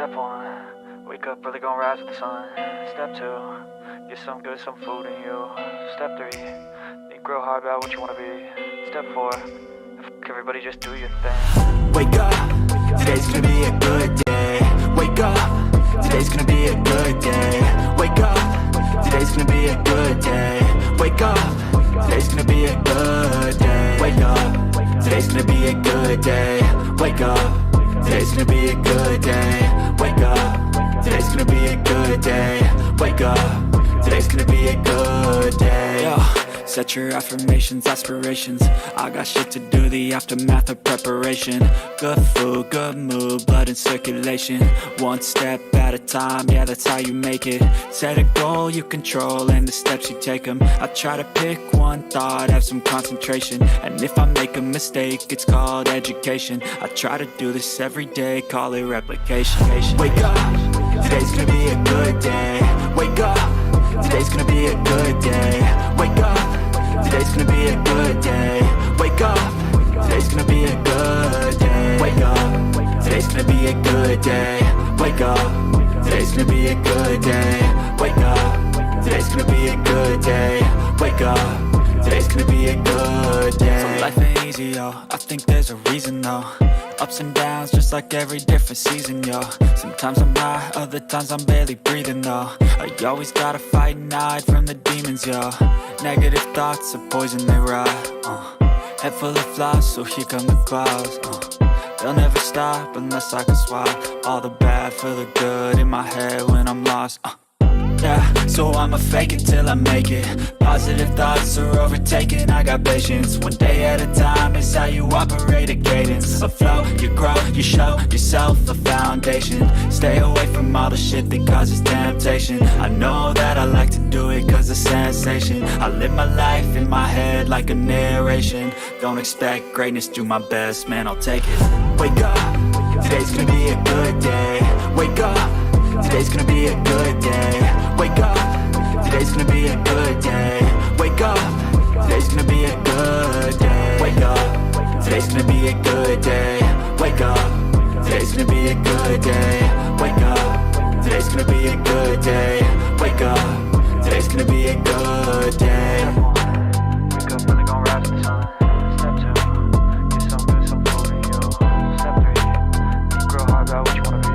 Step 1, wake up, really gonna rise with the sun. Step 2, get some good, some food in you. Step 3, think real hard about what you wanna be. Step 4, everybody just do your thing. Wake up, today's gonna be a good day. Wake up, today's gonna be a good day. Wake up, today's gonna be a good day. Wake up, today's gonna be a good day. Wake up, today's gonna be a good day. Wake up, today's gonna be a good day. Wake up, today's gonna be a good day. Wake up, today's gonna be a good day. Yo. Set your affirmations, aspirations. I got shit to do, the aftermath of preparation. Good food, good mood, blood in circulation. One step at a time, yeah, that's how you make it. Set a goal you control and the steps you take them. I try to pick one thought, have some concentration. And if I make a mistake, it's called education. I try to do this every day, call it replication. Wake up, today's gonna be a good day. Wake up, today's gonna be a good day. Wake up, today's gonna be a good day. Wake up, today's gonna be a good day. Wake up, today's gonna be a good day. Wake up, today's gonna be a good day. Wake up, today's gonna be a good day. Wake up, today's gonna be a good day. So life ain't easy, yo, I think there's a reason though. Ups and downs, just like every different season, yo. Sometimes I'm high, other times I'm barely breathing, though. I always gotta fight and hide from the demons, yo. Negative thoughts are poison, they rot. Head full of flies, so here come the clouds. They'll never stop unless I can swap all the bad for the good in my head when I'm lost. Yeah, so I'ma fake it till I make it. Positive thoughts are overtaken, I got patience. One day at a time is how you operate a cadence. A flow, you grow, you show yourself a foundation. Stay away from all the shit that causes temptation. I know that I like to do it cause it's sensation. I live my life in my head like a narration. Don't expect greatness, do my best, man, I'll take it. Wake up, today's gonna be a good day. Wake up, today's gonna be a good day. Wake up, today's gonna be a good day. Wake up, today's gonna be a good day. Wake up, today's gonna be a good day. Wake up, today's gonna be a good day. Wake up, today's gonna be a good day. Wake up, today's gonna be a good day. Wake up, really gonna rise with the sun. Step 2, get some good, some food in you. Step 3, think real hard about what you wanna be.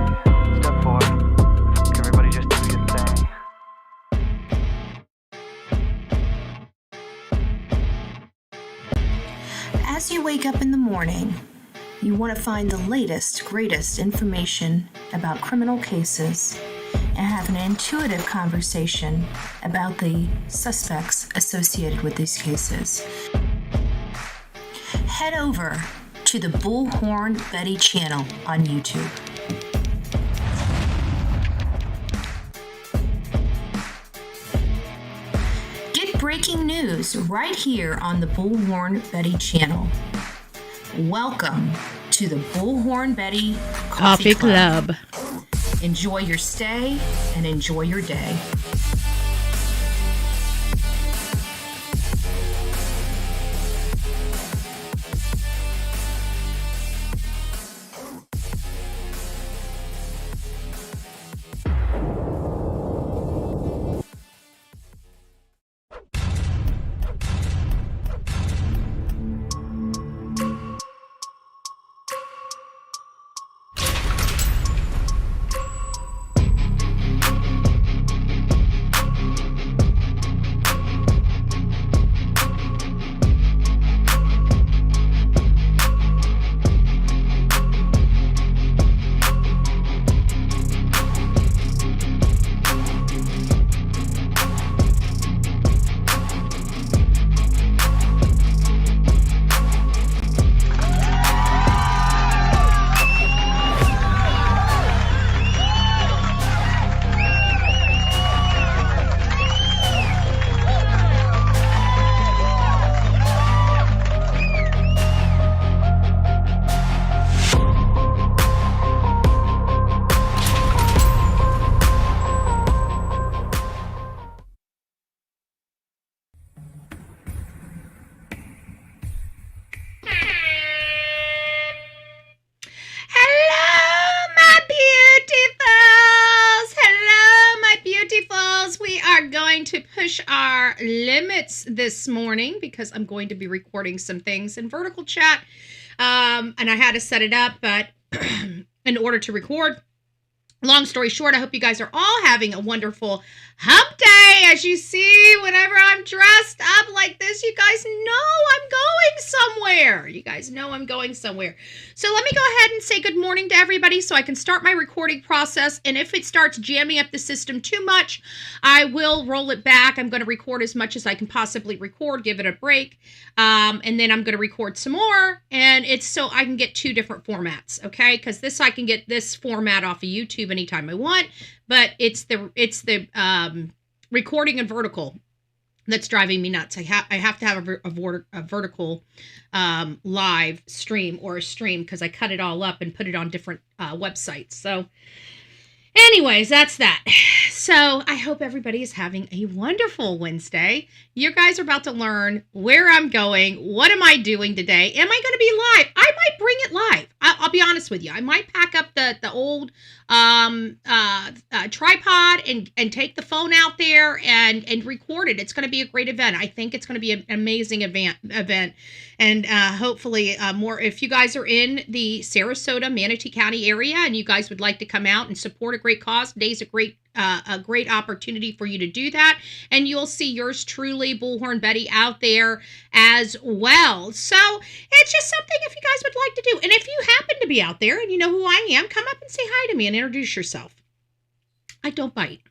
Step 4, everybody just do your thing. As you wake up in the morning, you want to find the latest, greatest information about criminal cases and have an intuitive conversation about the suspects associated with these cases. Head over to the Bullhorn Betty channel on YouTube. Get breaking news right here on the Bullhorn Betty channel. Welcome to the Bullhorn Betty Coffee Club. Enjoy your stay and enjoy your day. trying to push our limits this morning because I'm going to be recording some things in vertical chat. And I had to set it up, but in order to record, long story short, I hope you guys are all having a wonderful hump day. As you see, whenever I'm dressed up like this, you guys know I'm going somewhere. You guys know I'm going somewhere. So let me go ahead and say good morning to everybody so I can start my recording process. And if it starts jamming up the system too much, I will roll it back. I'm going to record as much as I can possibly record, give it a break. And then I'm going to record some more. And it's so I can get two different formats, okay? Because this, I can get this format off of YouTube anytime I want. But it's the recording in vertical that's driving me nuts. I have to have a vertical live stream or a stream because I cut it all up and put it on different websites. So anyways, that's that. So I hope everybody is having a wonderful Wednesday. You guys are about to learn where I'm going. What am I doing today? Am I going to be live? I might bring it live. I'll be honest with you. I might pack up the old tripod and take the phone out there and record it. It's going to be a great event. I think it's going to be an amazing event. And hopefully more, if you guys are in the Sarasota, Manatee County area and you guys would like to come out and support a great cause, today's a great opportunity for you to do that. And you'll see yours truly, Bullhorn Betty, out there as well. So it's just something if you guys would like to do. And if you happen to be out there and you know who I am, come up and say hi to me and introduce yourself. I don't bite.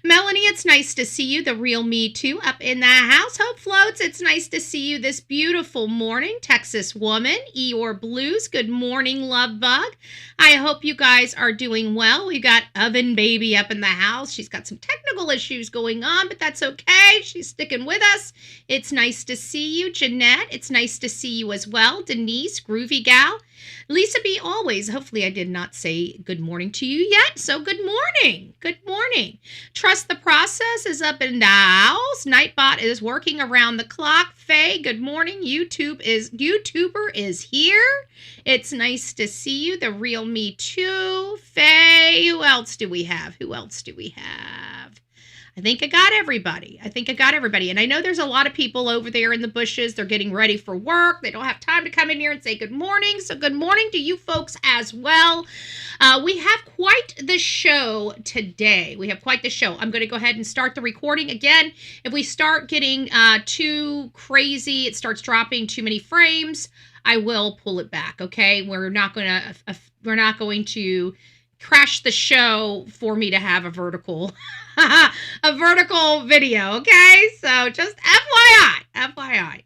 Melanie, it's nice to see you. The real me too up in the house. Hope Floats, it's nice to see you this beautiful morning. Texas woman, Eeyore Blues, good morning, love bug. I hope you guys are doing well. We got Oven Baby up in the house. She's got some technical issues going on, but that's okay. She's sticking with us. It's nice to see you. Jeanette, it's nice to see you as well. Denise, Groovy Gal. Lisa B, always. Hopefully I did not say good morning to you yet. So good morning. Good morning. Trust the process is up in the house. Nightbot is working around the clock. Faye, good morning. YouTuber is here. It's nice to see you. The real me too. Faye, who else do we have? I think I got everybody. And I know there's a lot of people over there in the bushes. They're getting ready for work. They don't have time to come in here and say good morning. So good morning to you folks as well. We have quite the show today. I'm going to go ahead and start the recording again. If we start getting too crazy, it starts dropping too many frames, I will pull it back. Okay. We're not going to crash the show for me to have a vertical video, okay? So just FYI.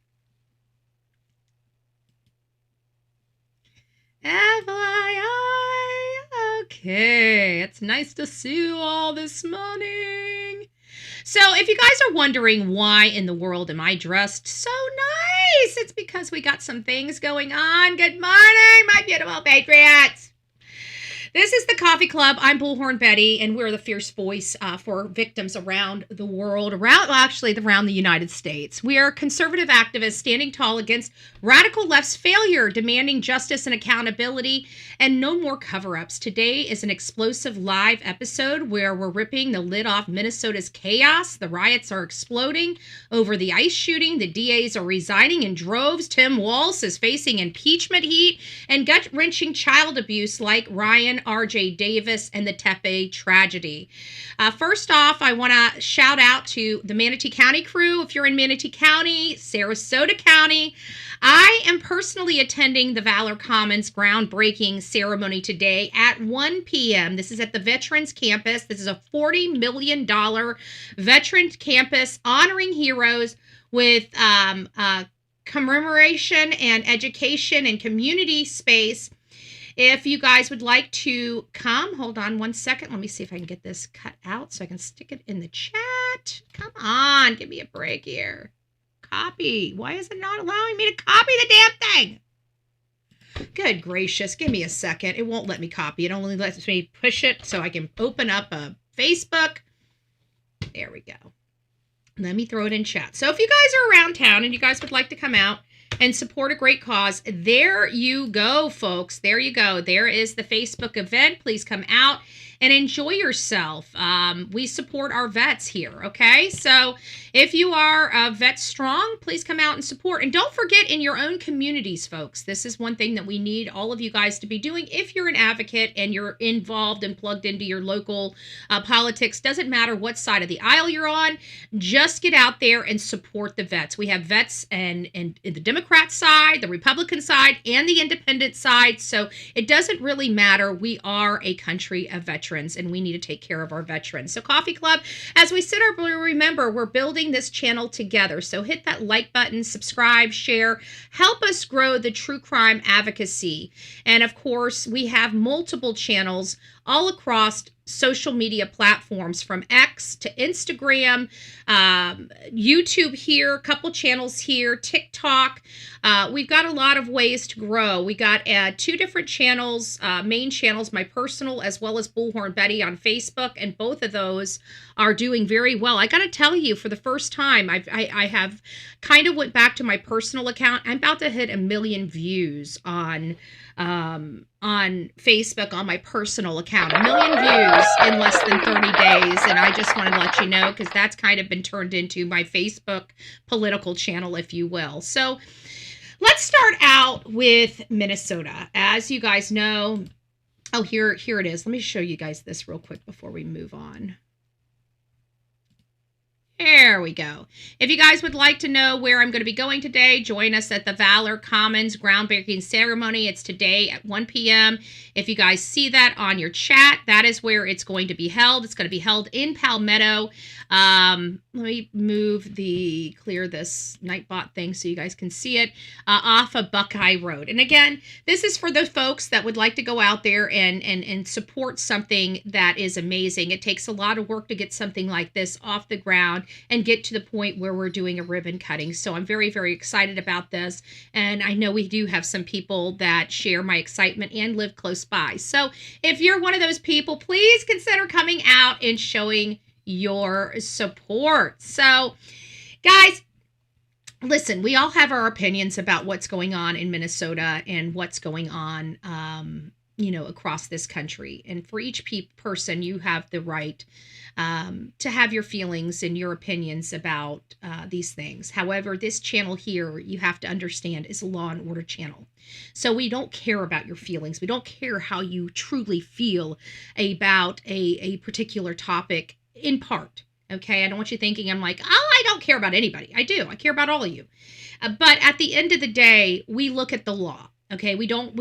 Okay, it's nice to see you all this morning. So if you guys are wondering why in the world am I dressed so nice, it's because we got some things going on. Good morning, my beautiful patriots. This is the Coffee Club. I'm Bullhorn Betty, and we're the fierce voice for victims around the world, around the United States. We are conservative activists standing tall against radical left's failure, demanding justice and accountability, and no more cover-ups. Today is an explosive live episode where we're ripping the lid off Minnesota's chaos. The riots are exploding over the ICE shooting. The DAs are resigning in droves. Tim Walz is facing impeachment heat and gut-wrenching child abuse like Ryan R.J. Davis and the Tepe tragedy. First off, I want to shout out to the Manatee County crew. If you're in Manatee County, Sarasota County, I am personally attending the Valor Commons groundbreaking ceremony today at 1 p.m. This is at the Veterans Campus. This is a $40 million Veterans Campus honoring heroes with commemoration and education and community space. If you guys would like to come, hold on one second. Let me see if I can get this cut out so I can stick it in the chat. Come on, give me a break here. Copy. Why is it not allowing me to copy the damn thing? Good gracious, give me a second. It won't let me copy. It only lets me push it so I can open up a Facebook. There we go. Let me throw it in chat. So if you guys are around town and you guys would like to come out and support a great cause. There you go, folks. There you go. There is the Facebook event. Please come out and enjoy yourself. We support our vets here, okay? So if you are vet strong, please come out and support. And don't forget, in your own communities, folks, this is one thing that we need all of you guys to be doing. If you're an advocate and you're involved and plugged into your local politics, doesn't matter what side of the aisle you're on, just get out there and support the vets. We have vets and the Democrat side, the Republican side, and the independent side. So it doesn't really matter. We are a country of veterans, and we need to take care of our veterans. So Coffee Club, as we sit up, remember, we're building this channel together. So hit that like button, subscribe, share, help us grow the true crime advocacy. And of course, we have multiple channels all across social media platforms, from X to Instagram, YouTube here, a couple channels here, TikTok. We've got a lot of ways to grow. We got 2 different channels, main channels, my personal as well as Bullhorn Betty on Facebook, and both of those are doing very well. I got to tell you, for the first time, I have kind of went back to my personal account. I'm about to hit 1 million views on Facebook on my personal account. 1 million views in less than 30 days. And I just wanted to let you know, because that's kind of been turned into my Facebook political channel, if you will. So let's start out with Minnesota. As you guys know, oh, here it is. Let me show you guys this real quick before we move on. There we go. If you guys would like to know where I'm going to be going today, join us at the Valor Commons groundbreaking ceremony. It's today at 1 p.m. If you guys see that on your chat, that is where it's going to be held. It's going to be held in Palmetto. Let me clear this Nightbot thing so you guys can see it, off of Buckeye Road. And again, this is for the folks that would like to go out there and support something that is amazing. It takes a lot of work to get something like this off the ground and get to the point where we're doing a ribbon cutting. So I'm very, very excited about this. And I know we do have some people that share my excitement and live close by. So if you're one of those people, please consider coming out and showing your support. So guys, listen, we all have our opinions about what's going on in Minnesota and what's going on, across this country. And for each person, you have the right to have your feelings and your opinions about these things. However, this channel here, you have to understand, is a law and order channel. So we don't care about your feelings. We don't care how you truly feel about a particular topic, in part. Okay, I don't want you thinking I'm like, oh, I don't care about anybody. I do. I care about all of you. But at the end of the day, we look at the law. Okay, we don't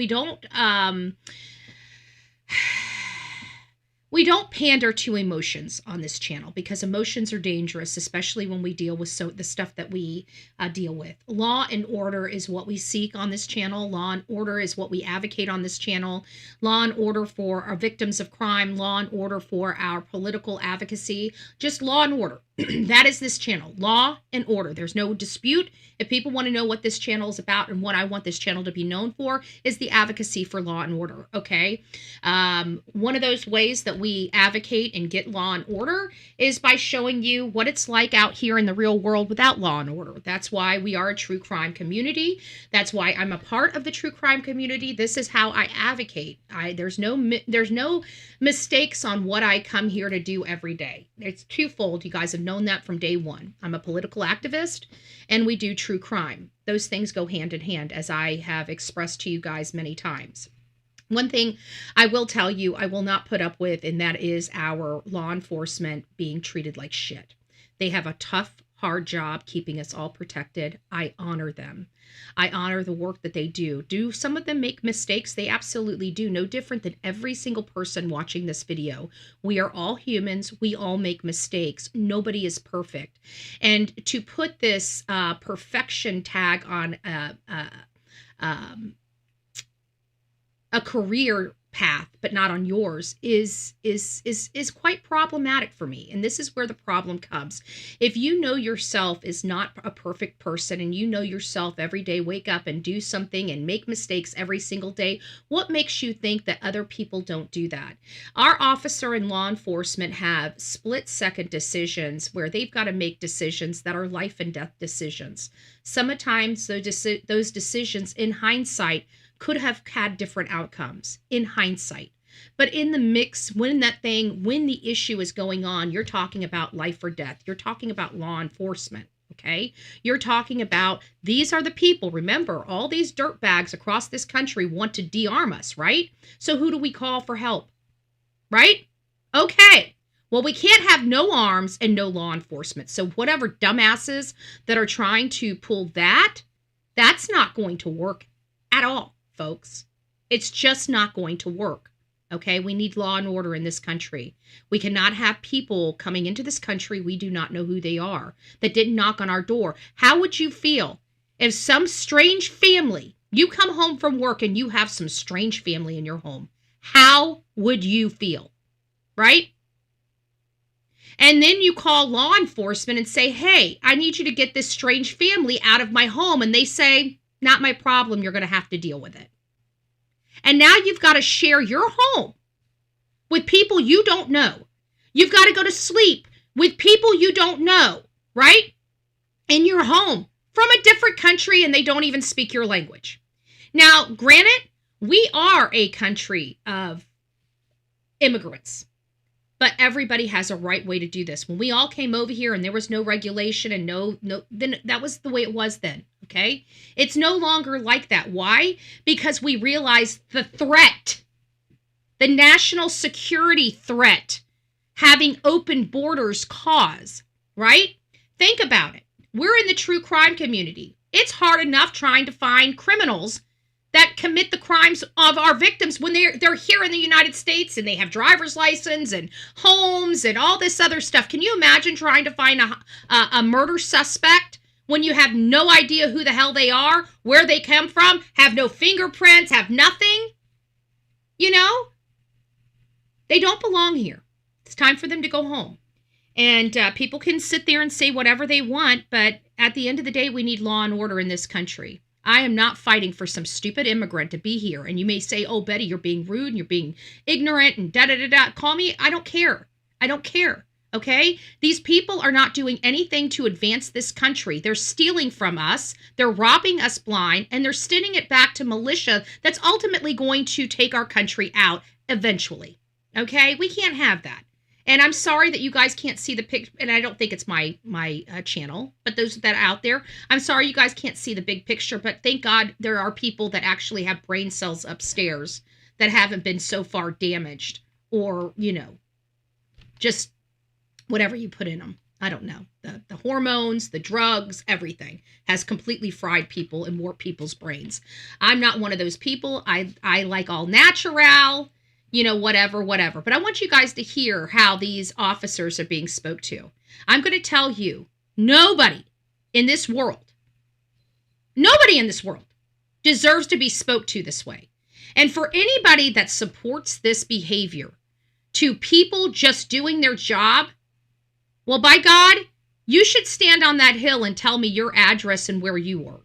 pander to emotions on this channel, because emotions are dangerous, especially when we deal with the stuff that we deal with. Law and order is what we seek on this channel. Law and order is what we advocate on this channel. Law and order for our victims of crime. Law and order for our political advocacy. Just law and order. That is this channel. Law and order. There's no dispute. If people want to know what this channel is about and what I want this channel to be known for, is the advocacy for law and order. Okay. One of those ways that we advocate and get law and order is by showing you what it's like out here in the real world without law and order. That's why we are a true crime community. That's why I'm a part of the true crime community. This is how I advocate. There's no mistakes on what I come here to do every day. It's twofold. You guys have known that from day one. I'm a political activist, and we do true crime. Those things go hand in hand, as I have expressed to you guys many times. One thing I will tell you I will not put up with, and that is our law enforcement being treated like shit. They have a tough, hard job keeping us all protected. I honor them. I honor the work that they do. Do some of them make mistakes? They absolutely do. No different than every single person watching this video. We are all humans. We all make mistakes. Nobody is perfect. And to put this perfection tag on a career path but not on yours is quite problematic for me. And this is where the problem comes. If you know yourself is not a perfect person, and you know yourself every day, wake up and do something and make mistakes every single day, what makes you think that other people don't do that? Our officer and law enforcement have split-second decisions where they've got to make decisions that are life and death decisions. Sometimes those decisions in hindsight could have had different outcomes in hindsight. But in the mix, when the issue is going on, you're talking about life or death. You're talking about law enforcement, okay? You're talking about, these are the people. Remember, all these dirtbags across this country want to de-arm us, right? So who do we call for help, right? Okay. Well, we can't have no arms and no law enforcement. So whatever dumbasses that are trying to pull that's not going to work at all, folks. It's just not going to work. Okay, we need law and order in this country. We cannot have people coming into this country we do not know who they are, that didn't knock on our door. How would you feel if some strange family, you come home from work and you have some strange family in your home? How would you feel? Right? And then you call law enforcement and say, hey, I need you to get this strange family out of my home. And they say, not my problem. You're going to have to deal with it. And now you've got to share your home with people you don't know. You've got to go to sleep with people you don't know, right? In your home from a different country, and they don't even speak your language. Now, granted, we are a country of immigrants, but everybody has a right way to do this. When we all came over here and there was no regulation and then that was the way it was then, okay? It's no longer like that. Why? Because we realized the threat, the national security threat, having open borders cause, right? Think about it. We're in the true crime community. It's hard enough trying to find criminals that commit the crimes of our victims when they're here in the United States and they have driver's license and homes and all this other stuff. Can you imagine trying to find a murder suspect when you have no idea who the hell they are, where they come from, have no fingerprints, have nothing? You know, they don't belong here. It's time for them to go home. And people can sit there and say whatever they want, but at the end of the day, we need law and order in this country. I am not fighting for some stupid immigrant to be here. And you may say, oh, Betty, you're being rude and you're being ignorant and da-da-da-da. Call me. I don't care. I don't care. Okay? These people are not doing anything to advance this country. They're stealing from us. They're robbing us blind. And they're sending it back to militia that's ultimately going to take our country out eventually. Okay? We can't have that. And I'm sorry that you guys can't see the picture, and I don't think it's my channel, but those that are out there, I'm sorry you guys can't see the big picture, but thank God there are people that actually have brain cells upstairs that haven't been so far damaged or, you know, just whatever you put in them. I don't know. The hormones, the drugs, everything has completely fried people and warped people's brains. I'm not one of those people. I like all natural, you know, whatever. But I want you guys to hear how these officers are being spoke to. I'm going to tell you, nobody in this world deserves to be spoke to this way. And for anybody that supports this behavior to people just doing their job, well, by God, you should stand on that hill and tell me your address and where you work.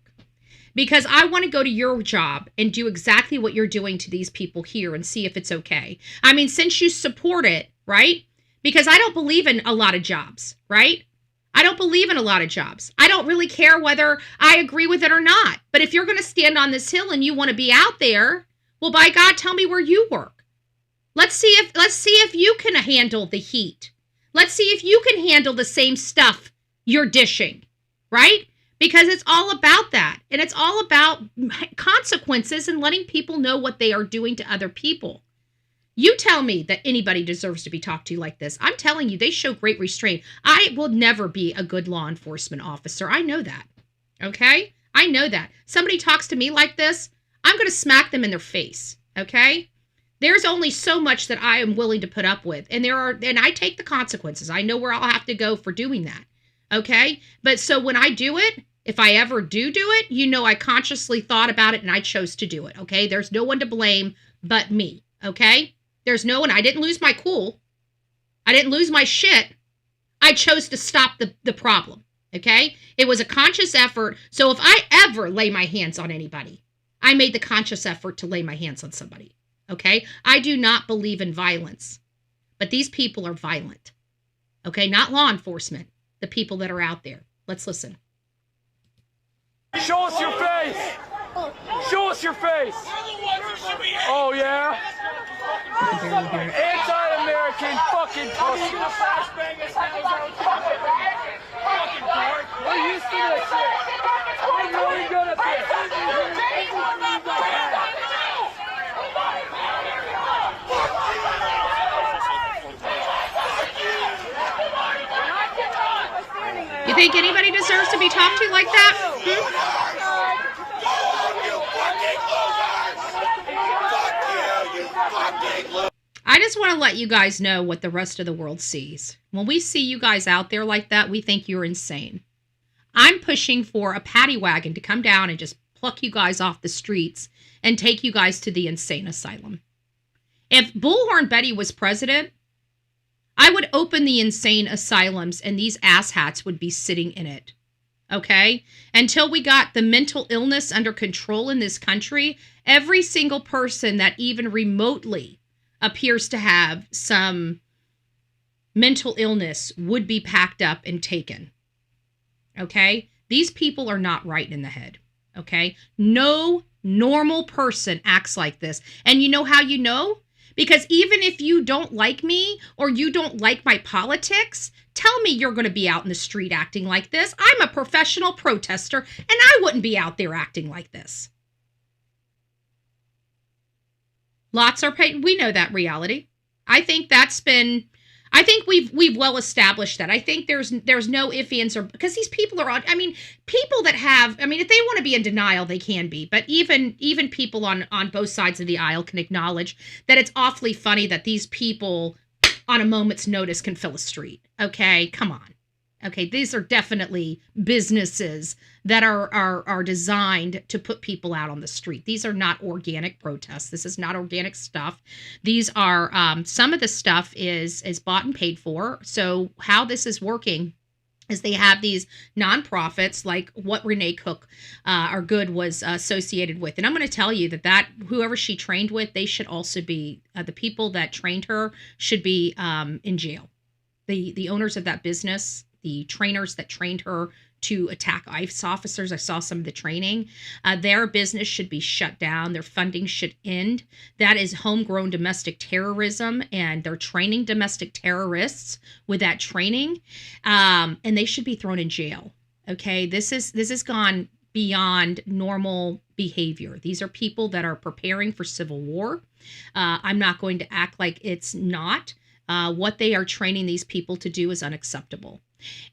Because I want to go to your job and do exactly what you're doing to these people here and see if it's okay. I mean, since you support it, right? Because I don't believe in a lot of jobs, right? I don't believe in a lot of jobs. I don't really care whether I agree with it or not. But if you're going to stand on this hill and you want to be out there, well, by God, tell me where you work. Let's see if you can handle the heat. Let's see if you can handle the same stuff you're dishing, right? Because it's all about that. And it's all about consequences and letting people know what they are doing to other people. You tell me that anybody deserves to be talked to like this. I'm telling you, they show great restraint. I will never be a good law enforcement officer. I know that. Okay? I know that. Somebody talks to me like this, I'm going to smack them in their face. Okay? There's only so much that I am willing to put up with. And I take the consequences. I know where I'll have to go for doing that. Okay? But so when I do it, if I ever do it, you know I consciously thought about it and I chose to do it, okay? There's no one to blame but me, Okay? There's no one. I didn't lose my cool. I didn't lose my shit. I chose to stop the problem. Okay? It was a conscious effort. So if I ever lay my hands on anybody, I made the conscious effort to lay my hands on somebody. Okay? I do not believe in violence. But these people are violent. Okay? Not law enforcement. The people that are out there. Let's listen. Show us your face! Show us your face! Oh, yeah? Anti-American fucking pussy! We're used to this shit! We're really good at this! You think anybody deserves to be talked to like that? I just want to let you guys know what the rest of the world sees. When we see you guys out there like that, we think you're insane. I'm pushing for a paddy wagon to come down and just pluck you guys off the streets and take you guys to the insane asylum. If Bullhorn Betty was president, I would open the insane asylums and these asshats would be sitting in it. Okay? Until we got the mental illness under control in this country, every single person that even remotely appears to have some mental illness would be packed up and taken. Okay? These people are not right in the head. Okay? No normal person acts like this. And you know how you know? Because even if you don't like me or you don't like my politics, tell me you're going to be out in the street acting like this. I'm a professional protester and I wouldn't be out there acting like this. Lots are paid. We know that reality. I think we've well established that. I think there's no ifs, ands, or because these people are on. I mean, people that have. I mean, if they want to be in denial, they can be. But even people on both sides of the aisle can acknowledge that it's awfully funny that these people, on a moment's notice, can fill a street. Okay, come on. Okay, these are definitely businesses that are designed to put people out on the street. These are not organic protests. This is not organic stuff. These are, some of the stuff is bought and paid for. So how this is working is they have these nonprofits like what Renee Good was associated with. And I'm going to tell you that whoever she trained with, they should also be, the people that trained her should be in jail. The owners of that business, the trainers that trained her to attack ICE officers. I saw some of the training. Their business should be shut down. Their funding should end. That is homegrown domestic terrorism, and they're training domestic terrorists with that training, and they should be thrown in jail. Okay, this has gone beyond normal behavior. These are people that are preparing for civil war. I'm not going to act like it's not. What they are training these people to do is unacceptable.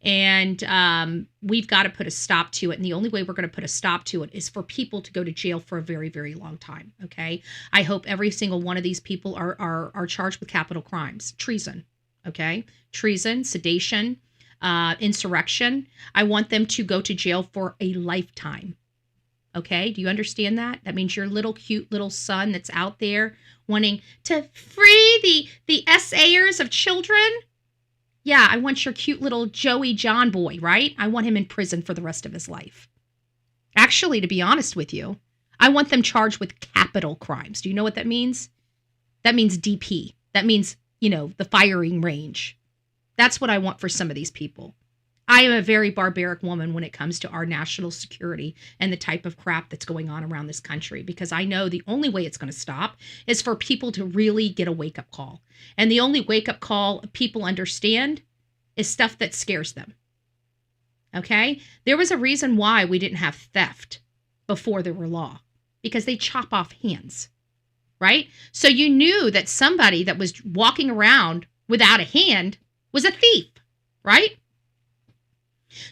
And we've got to put a stop to it. And the only way we're going to put a stop to it is for people to go to jail for a very, very long time. Okay. I hope every single one of these people are charged with capital crimes, treason. Okay. Treason, sedation, insurrection. I want them to go to jail for a lifetime. Okay. Do you understand that? That means your little cute little son that's out there wanting to free the essayers of children. Yeah, I want your cute little Joey John boy, right? I want him in prison for the rest of his life. Actually, to be honest with you, I want them charged with capital crimes. Do you know what that means? That means DP. That means, the firing range. That's what I want for some of these people. I am a very barbaric woman when it comes to our national security and the type of crap that's going on around this country, because I know the only way it's going to stop is for people to really get a wake-up call. And the only wake-up call people understand is stuff that scares them. Okay? There was a reason why we didn't have theft before there were law, because they chop off hands, right? So you knew that somebody that was walking around without a hand was a thief, right?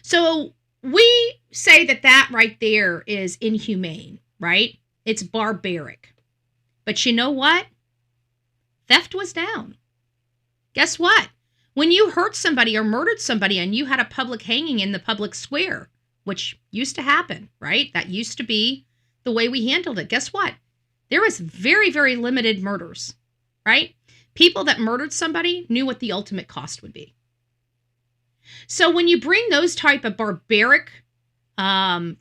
So we say that right there is inhumane, right? It's barbaric. But you know what? Theft was down. Guess what? When you hurt somebody or murdered somebody and you had a public hanging in the public square, which used to happen, right? That used to be the way we handled it. Guess what? There was very, very limited murders. right? People that murdered somebody knew what the ultimate cost would be. So when you bring those type of barbaric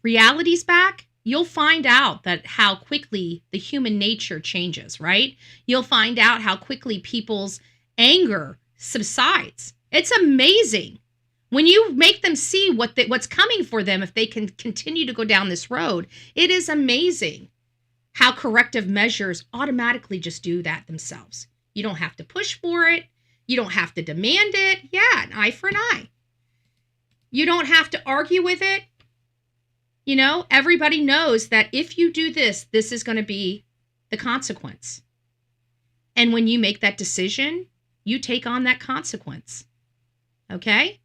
realities back, you'll find out that how quickly the human nature changes, right? You'll find out how quickly people's anger subsides. It's amazing. When you make them see what's coming for them if they can continue to go down this road, it is amazing how corrective measures automatically just do that themselves. You don't have to push for it. You don't have to demand it. Yeah, an eye for an eye. You don't have to argue with it. You know, everybody knows that if you do this, this is going to be the consequence. And when you make that decision, you take on that consequence. Okay?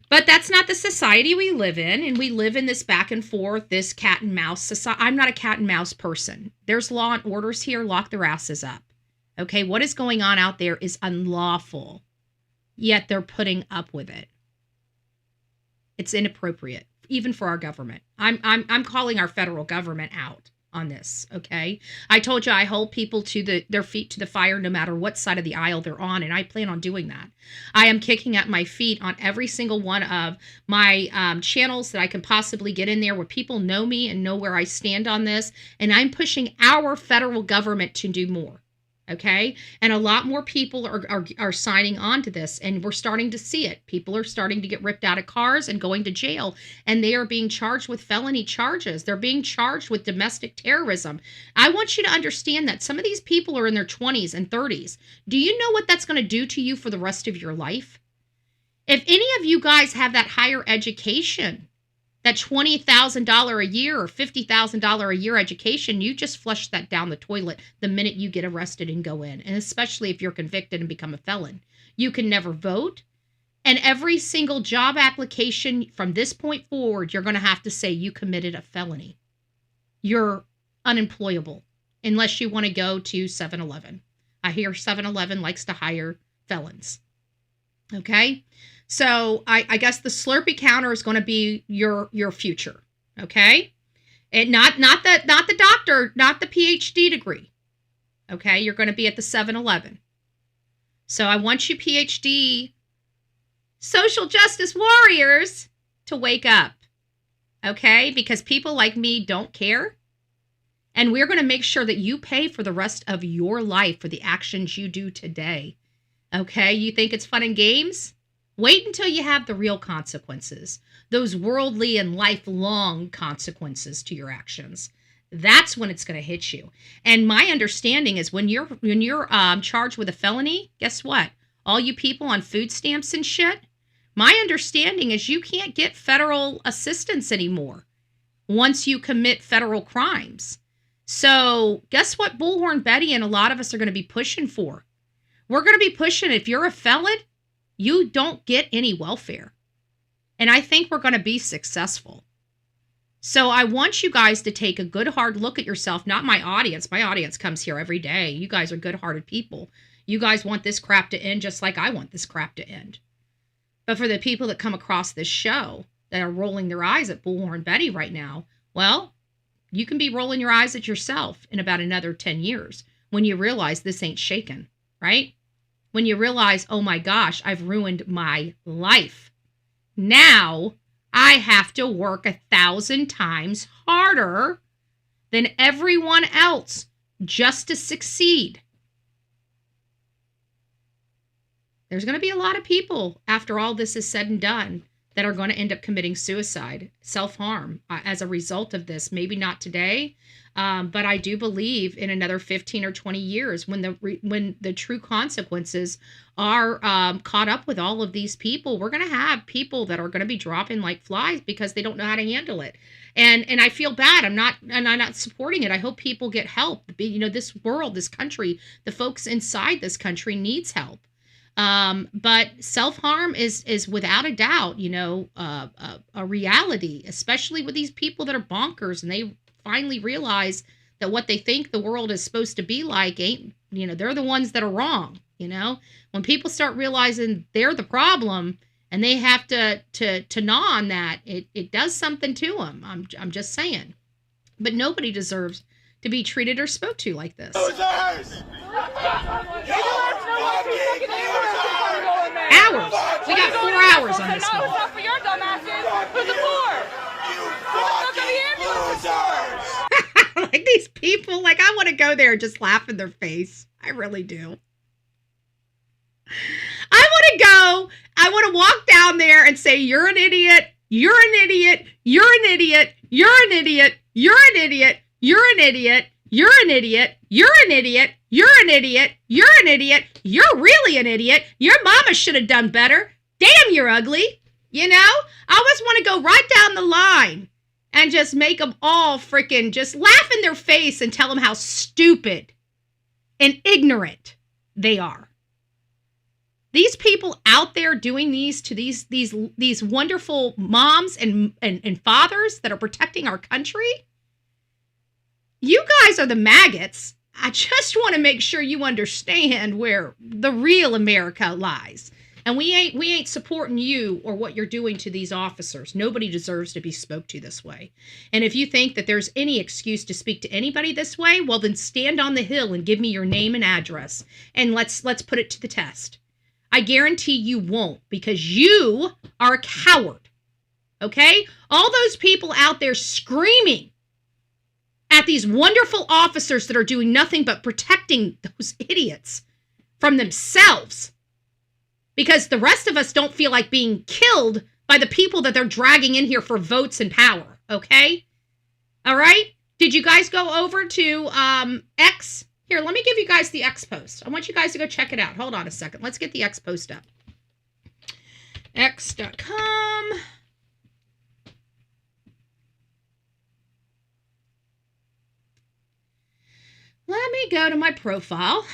But that's not the society we live in. And we live in this back and forth, this cat and mouse society. I'm not a cat and mouse person. There's law and orders here. Lock their asses up. Okay? What is going on out there is unlawful. Yet they're putting up with it. It's inappropriate, even for our government. I'm calling our federal government out on this, okay? I told you I hold people to their feet to the fire no matter what side of the aisle they're on, and I plan on doing that. I am kicking at my feet on every single one of my channels that I can possibly get in there where people know me and know where I stand on this, and I'm pushing our federal government to do more. Okay. And a lot more people are signing on to this, and we're starting to see it. People are starting to get ripped out of cars and going to jail, and they are being charged with felony charges. They're being charged with domestic terrorism. I want you to understand that some of these people are in their 20s and 30s. Do you know what that's going to do to you for the rest of your life? If any of you guys have that higher education, that $20,000 a year or $50,000 a year education, you just flush that down the toilet the minute you get arrested and go in. And especially if you're convicted and become a felon. You can never vote. And every single job application from this point forward, you're going to have to say you committed a felony. You're unemployable unless you want to go to 7-Eleven. I hear 7-Eleven likes to hire felons. Okay? So I guess the Slurpee counter is going to be your future, okay? And not the doctor, not the PhD degree, okay? You're going to be at the 7-Eleven. So I want you PhD social justice warriors to wake up, okay? Because people like me don't care. And we're going to make sure that you pay for the rest of your life for the actions you do today, okay? You think it's fun and games? Wait until you have the real consequences, those worldly and lifelong consequences to your actions. That's when it's going to hit you. And my understanding is when you're charged with a felony, guess what? All you people on food stamps and shit, my understanding is you can't get federal assistance anymore once you commit federal crimes. So guess what Bullhorn Betty and a lot of us are going to be pushing for? We're going to be pushing, if you're a felon, you don't get any welfare. And I think we're going to be successful. So I want you guys to take a good hard look at yourself, not my audience. My audience comes here every day. You guys are good-hearted people. You guys want this crap to end just like I want this crap to end. But for the people that come across this show that are rolling their eyes at Bullhorn Betty right now, well, you can be rolling your eyes at yourself in about another 10 years when you realize this ain't shaking, right? When you realize, oh my gosh, I've ruined my life. Now I have to work 1,000 times harder than everyone else just to succeed. There's going to be a lot of people after all this is said and done that are going to end up committing suicide, self-harm as a result of this. Maybe not today, but I do believe in another 15 or 20 years when the true consequences are caught up with all of these people, we're going to have people that are going to be dropping like flies because they don't know how to handle it. And I feel bad. I'm not supporting it. I hope people get help. You know, this world, this country, the folks inside this country needs help. But self-harm is without a doubt, you know, a reality, especially with these people that are bonkers and they finally realize that what they think the world is supposed to be like ain't, you know, they're the ones that are wrong. You know, when people start realizing they're the problem and they have to gnaw on that, it does something to them. I'm just saying, but nobody deserves to be treated or spoke to like this. Losers! go there and just laugh in their face. I really do. I want to walk down there and say, you're an idiot. You're an idiot. You're an idiot. You're an idiot. You're an idiot. You're an idiot. You're an idiot. You're an idiot. You're an idiot. You're an idiot. You're really an idiot. Your mama should have done better. Damn, you're ugly. You know? I always want to go right down the line and just make them all freaking just laugh in their face and tell them how stupid and ignorant they are. These people out there doing these to these wonderful moms and fathers that are protecting our country, you guys are the maggots. I just want to make sure you understand where the real America lies. And we ain't supporting you or what you're doing to these officers. Nobody deserves to be spoke to this way. And if you think that there's any excuse to speak to anybody this way, well then stand on the hill and give me your name and address. And let's put it to the test. I guarantee you won't, because you are a coward. Okay? All those people out there screaming at these wonderful officers that are doing nothing but protecting those idiots from themselves. Because the rest of us don't feel like being killed by the people that they're dragging in here for votes and power. Okay? All right? Did you guys go over to X? Here, let me give you guys the X post. I want you guys to go check it out. Hold on a second. Let's get the X post up. X.com. Let me go to my profile.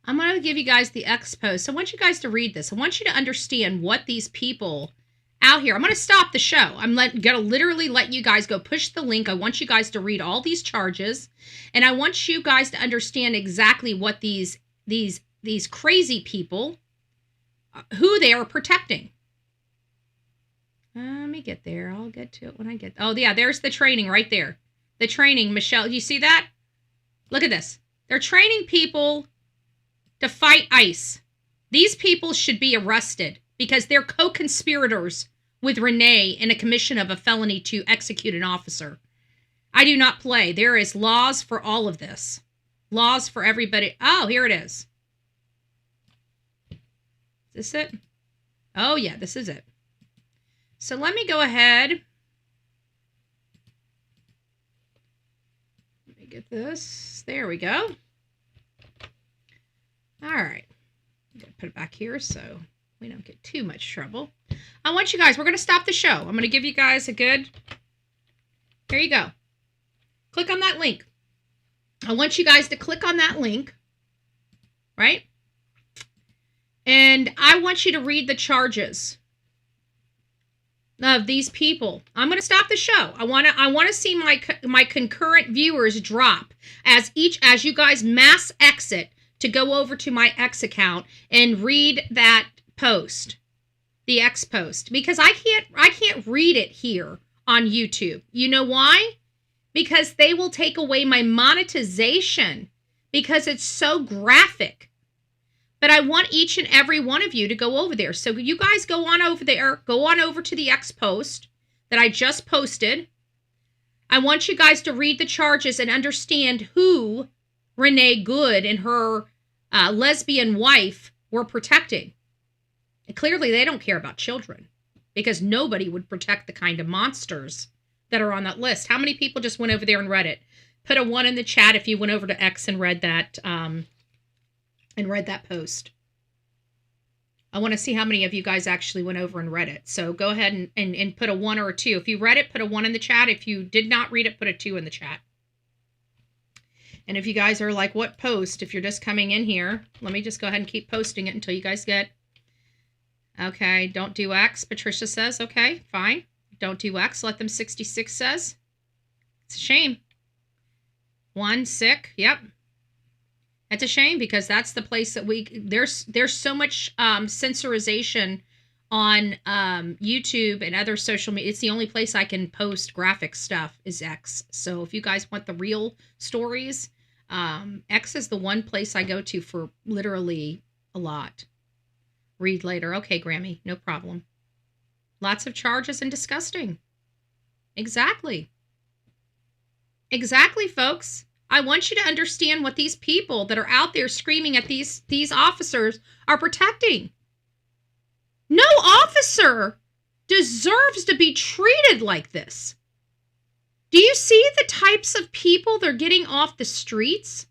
I'm going to give you guys the X post. I want you guys to read this. I want you to understand what these people out here. I'm going to stop the show. I'm going to literally let you guys go push the link. I want you guys to read all these charges. And I want you guys to understand exactly what these crazy people, who they are protecting. Let me get there. I'll get to it when I get. Oh, yeah, there's the training right there. The training, Michelle. You see that? Look at this. They're training people to fight ICE. These people should be arrested because they're co-conspirators with Renee in a commission of a felony to execute an officer. I do not play. There is laws for all of this. Laws for everybody. Oh, here it is. Is this it? Oh, yeah, this is it. So let me go ahead. Let me get this. There we go. All right. I'm going to put it back here so we don't get too much trouble. I want you guys, we're going to stop the show. I'm going to give you guys a good, here you go. Click on that link. I want you guys to click on that link, right? And I want you to read the charges of these people. I'm going to stop the show. I want to see my concurrent viewers drop as you guys mass exit to go over to my X account and read that post, the X post, because I can't read it here on YouTube. You know why? Because they will take away my monetization because it's so graphic. But I want each and every one of you to go over there. So you guys go on over there, go on over to the X post that I just posted. I want you guys to read the charges and understand who Renee Good and her lesbian wife were protecting. And clearly they don't care about children because nobody would protect the kind of monsters that are on that list. How many people just went over there and read it? Put a 1 in the chat if you went over to X and read that post. I want to see how many of you guys actually went over and read it. So go ahead and put a 1 or a 2. If you read it, put a 1 in the chat. If you did not read it, put a 2 in the chat. And if you guys are like, what post? If you're just coming in here, let me just go ahead and keep posting it until you guys get. Okay, don't do X, Patricia says. Okay, fine. Don't do X, let them 66 says. It's a shame. 1, sick, yep. It's a shame because that's the place that there's so much censorization on YouTube and other social media. It's the only place I can post graphic stuff is X. So if you guys want the real stories, X is the one place I go to for literally a lot. Read later. Okay, Grammy, no problem. Lots of charges and disgusting. Exactly. Exactly, folks. I want you to understand what these people that are out there screaming at these officers are protecting. No officer deserves to be treated like this. Do you see the types of people they're getting off the streets?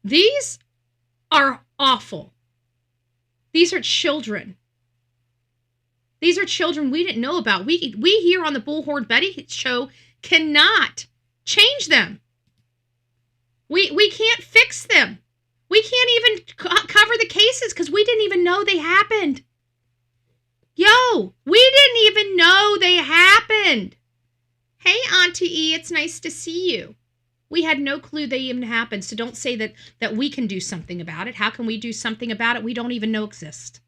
These are awful. These are children. These are children we didn't know about. We here on the Bullhorn Betty show cannot change them. We can't fix them. We can't even cover the cases because we didn't even know they happened. Yo, we didn't even know they happened. Hey, Auntie E, it's nice to see you. We had no clue they even happened, so don't say that we can do something about it. How can we do something about it we don't even know exist?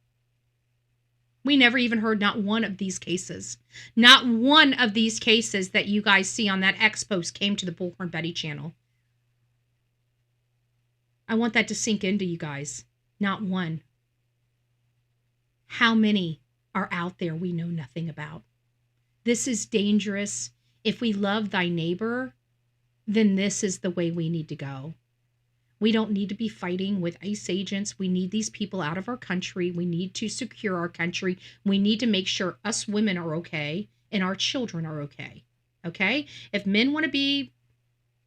We never even heard not one of these cases. Not one of these cases that you guys see on that X post came to the Bullhorn Betty channel. I want that to sink into you guys. Not one. How many are out there we know nothing about? This is dangerous. If we love thy neighbor, then this is the way we need to go. We don't need to be fighting with ICE agents. We need these people out of our country. We need to secure our country. We need to make sure us women are okay and our children are okay. Okay? If men want to be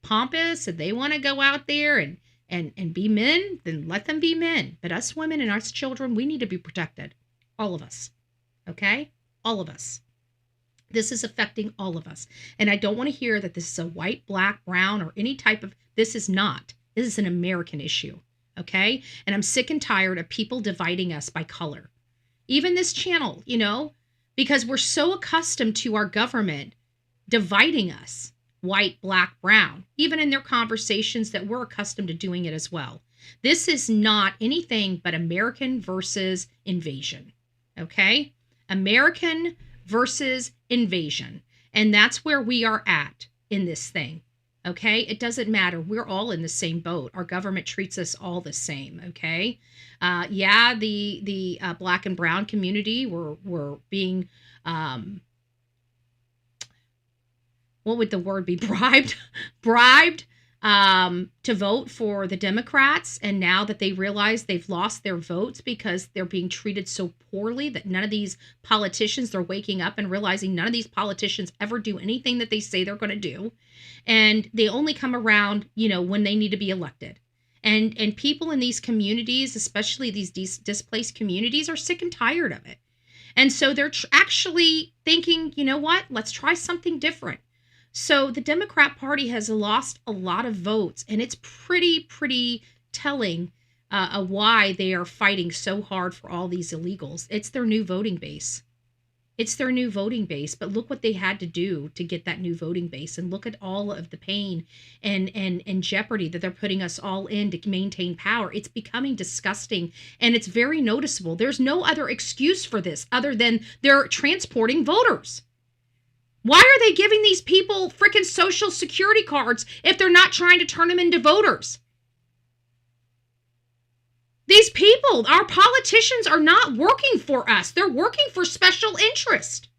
pompous and they want to go out there and be men, then let them be men. But us women and us children, we need to be protected. All of us. Okay? All of us. This is affecting all of us. And I don't want to hear that this is a white, black, brown, or any type of, this is not. This is an American issue. Okay? And I'm sick and tired of people dividing us by color. Even this channel, you know, because we're so accustomed to our government dividing us, white, black, brown, even in their conversations that we're accustomed to doing it as well. This is not anything but American versus invasion. Okay? American versus invasion. And that's where we are at in this thing. Okay? It doesn't matter. We're all in the same boat. Our government treats us all the same. Okay? Yeah, the black and brown community were being, what would the word be? Bribed to vote for the Democrats. And now that they realize they've lost their votes because they're being treated so poorly that none of these politicians, they're waking up and realizing none of these politicians ever do anything that they say they're going to do. And they only come around, you know, when they need to be elected. And people in these communities, especially these displaced communities, are sick and tired of it. And so they're actually thinking, you know what, let's try something different. So the Democrat Party has lost a lot of votes, and it's pretty telling why they are fighting so hard for all these illegals. It's their new voting base. It's their new voting base, but look what they had to do to get that new voting base, and look at all of the pain and jeopardy that they're putting us all in to maintain power. It's becoming disgusting, and it's very noticeable. There's no other excuse for this other than they're transporting voters. Why are they giving these people freaking social security cards if they're not trying to turn them into voters? These people, our politicians, are not working for us. They're working for special interest.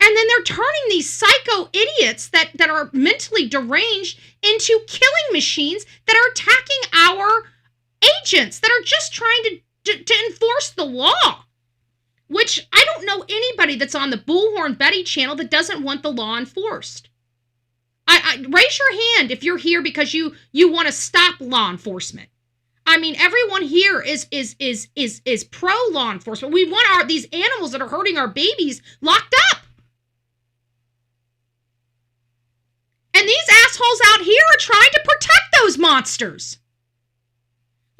And then they're turning these psycho idiots that are mentally deranged into killing machines that are attacking our agents that are just trying to enforce the law. Which I don't know anybody that's on the Bullhorn Betty channel that doesn't want the law enforced. I raise your hand if you're here because you want to stop law enforcement. I mean, everyone here is pro law enforcement. We want these animals that are hurting our babies locked up. And these assholes out here are trying to protect those monsters.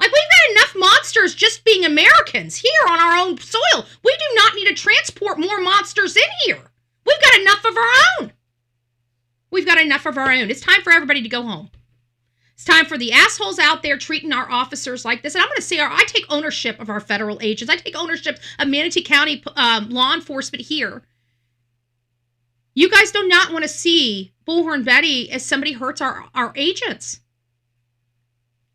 Like, we've got enough monsters just being Americans here on our own soil. We do not need to transport more monsters in here. We've got enough of our own. We've got enough of our own. It's time for everybody to go home. It's time for the assholes out there treating our officers like this. And I'm going to say, I take ownership of our federal agents. I take ownership of Manatee County law enforcement here. You guys do not want to see Bullhorn Betty as somebody hurts our agents.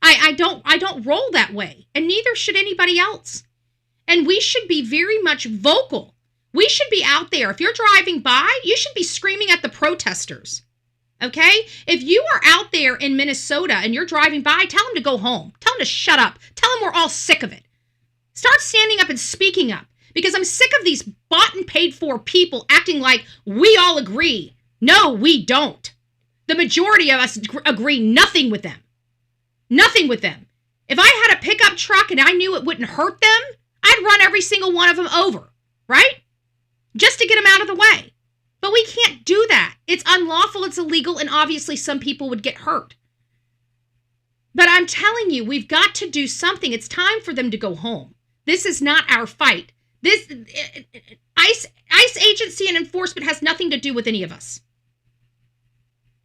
I don't roll that way, and neither should anybody else. And we should be very much vocal. We should be out there. If you're driving by, you should be screaming at the protesters. Okay? If you are out there in Minnesota and you're driving by, tell them to go home. Tell them to shut up. Tell them we're all sick of it. Start standing up and speaking up, because I'm sick of these bought and paid for people acting like we all agree. No, we don't. The majority of us agree nothing with them. Nothing with them. If I had a pickup truck and I knew it wouldn't hurt them, I'd run every single one of them over, right? Just to get them out of the way. But we can't do that. It's unlawful, it's illegal, and obviously some people would get hurt. But I'm telling you, we've got to do something. It's time for them to go home. This is not our fight. This ICE agency and enforcement has nothing to do with any of us.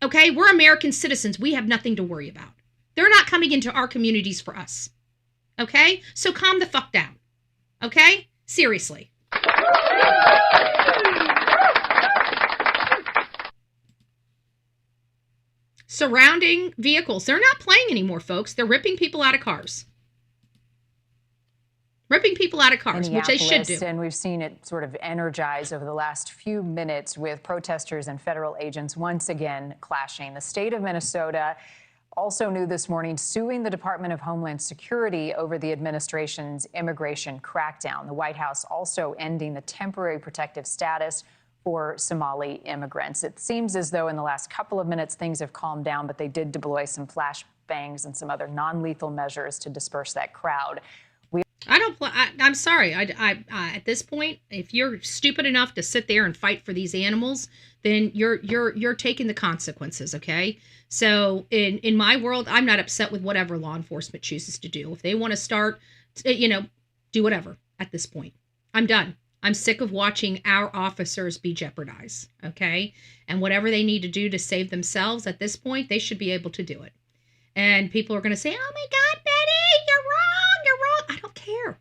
Okay? We're American citizens. We have nothing to worry about. They're not coming into our communities for us. Okay? So calm the fuck down. Okay? Seriously. Surrounding vehicles. They're not playing anymore, folks. They're ripping people out of cars. Ripping people out of cars, which they should do. And we've seen it sort of energize over the last few minutes with protesters and federal agents once again clashing. The state of Minnesota also new this morning suing the Department of Homeland Security over the administration's immigration crackdown. The White House also ending the temporary protective status for Somali immigrants. It seems as though in the last couple of minutes things have calmed down, but they did deploy some flashbangs and some other non-lethal measures to disperse that crowd. I'm sorry. I at this point, if you're stupid enough to sit there and fight for these animals, then you're taking the consequences. Okay. So in my world, I'm not upset with whatever law enforcement chooses to do. If they want to start, do whatever at this point. I'm done. I'm sick of watching our officers be jeopardized. Okay. And whatever they need to do to save themselves at this point, they should be able to do it. And people are going to say, oh my God, Betty, you're wrong. You're wrong. I don't care.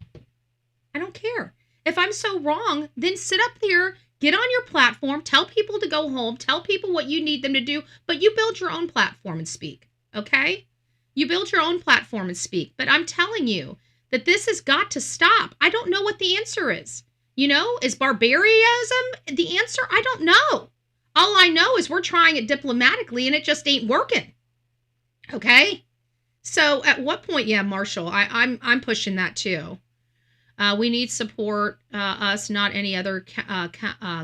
I don't care. If I'm so wrong, then sit up there, get on your platform, tell people to go home, tell people what you need them to do, but you build your own platform and speak, okay? You build your own platform and speak. But I'm telling you that this has got to stop. I don't know what the answer is. Is barbarism the answer? I don't know. All I know is we're trying it diplomatically and it just ain't working. Okay? So at what point, yeah, Marshall, I'm pushing that too. We need support us, not any other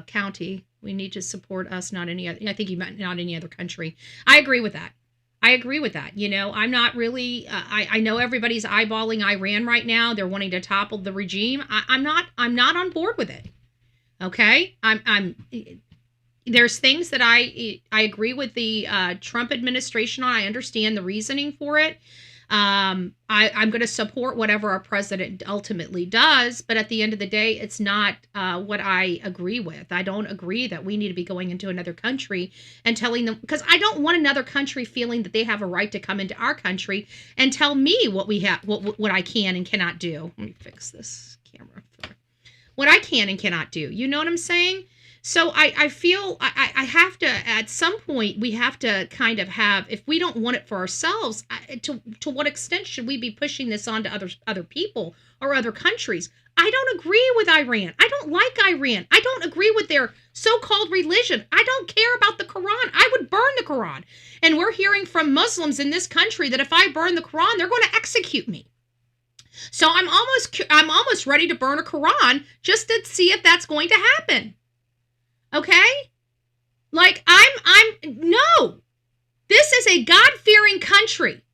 county. We need to support us, not any other. I think you meant not any other country. I agree with that. I'm not really. I know everybody's eyeballing Iran right now. They're wanting to topple the regime. I'm not on board with it. Okay, I'm. There's things that I agree with the Trump administration on. I understand the reasoning for it. I'm going to support whatever our president ultimately does, but at the end of the day, it's not what I agree with. I don't agree that we need to be going into another country and telling them, because I don't want another country feeling that they have a right to come into our country and tell me what we have, what I can and cannot do. Let me fix this camera. What I can and cannot do. You know what I'm saying? So I feel I have to, at some point, we have to kind of have, if we don't want it for ourselves, to what extent should we be pushing this on to other people or other countries? I don't agree with Iran. I don't like Iran. I don't agree with their so-called religion. I don't care about the Quran. I would burn the Quran. And we're hearing from Muslims in this country that if I burn the Quran, they're going to execute me. So I'm almost ready to burn a Quran just to see if that's going to happen. Okay? Like, no. This is a God-fearing country.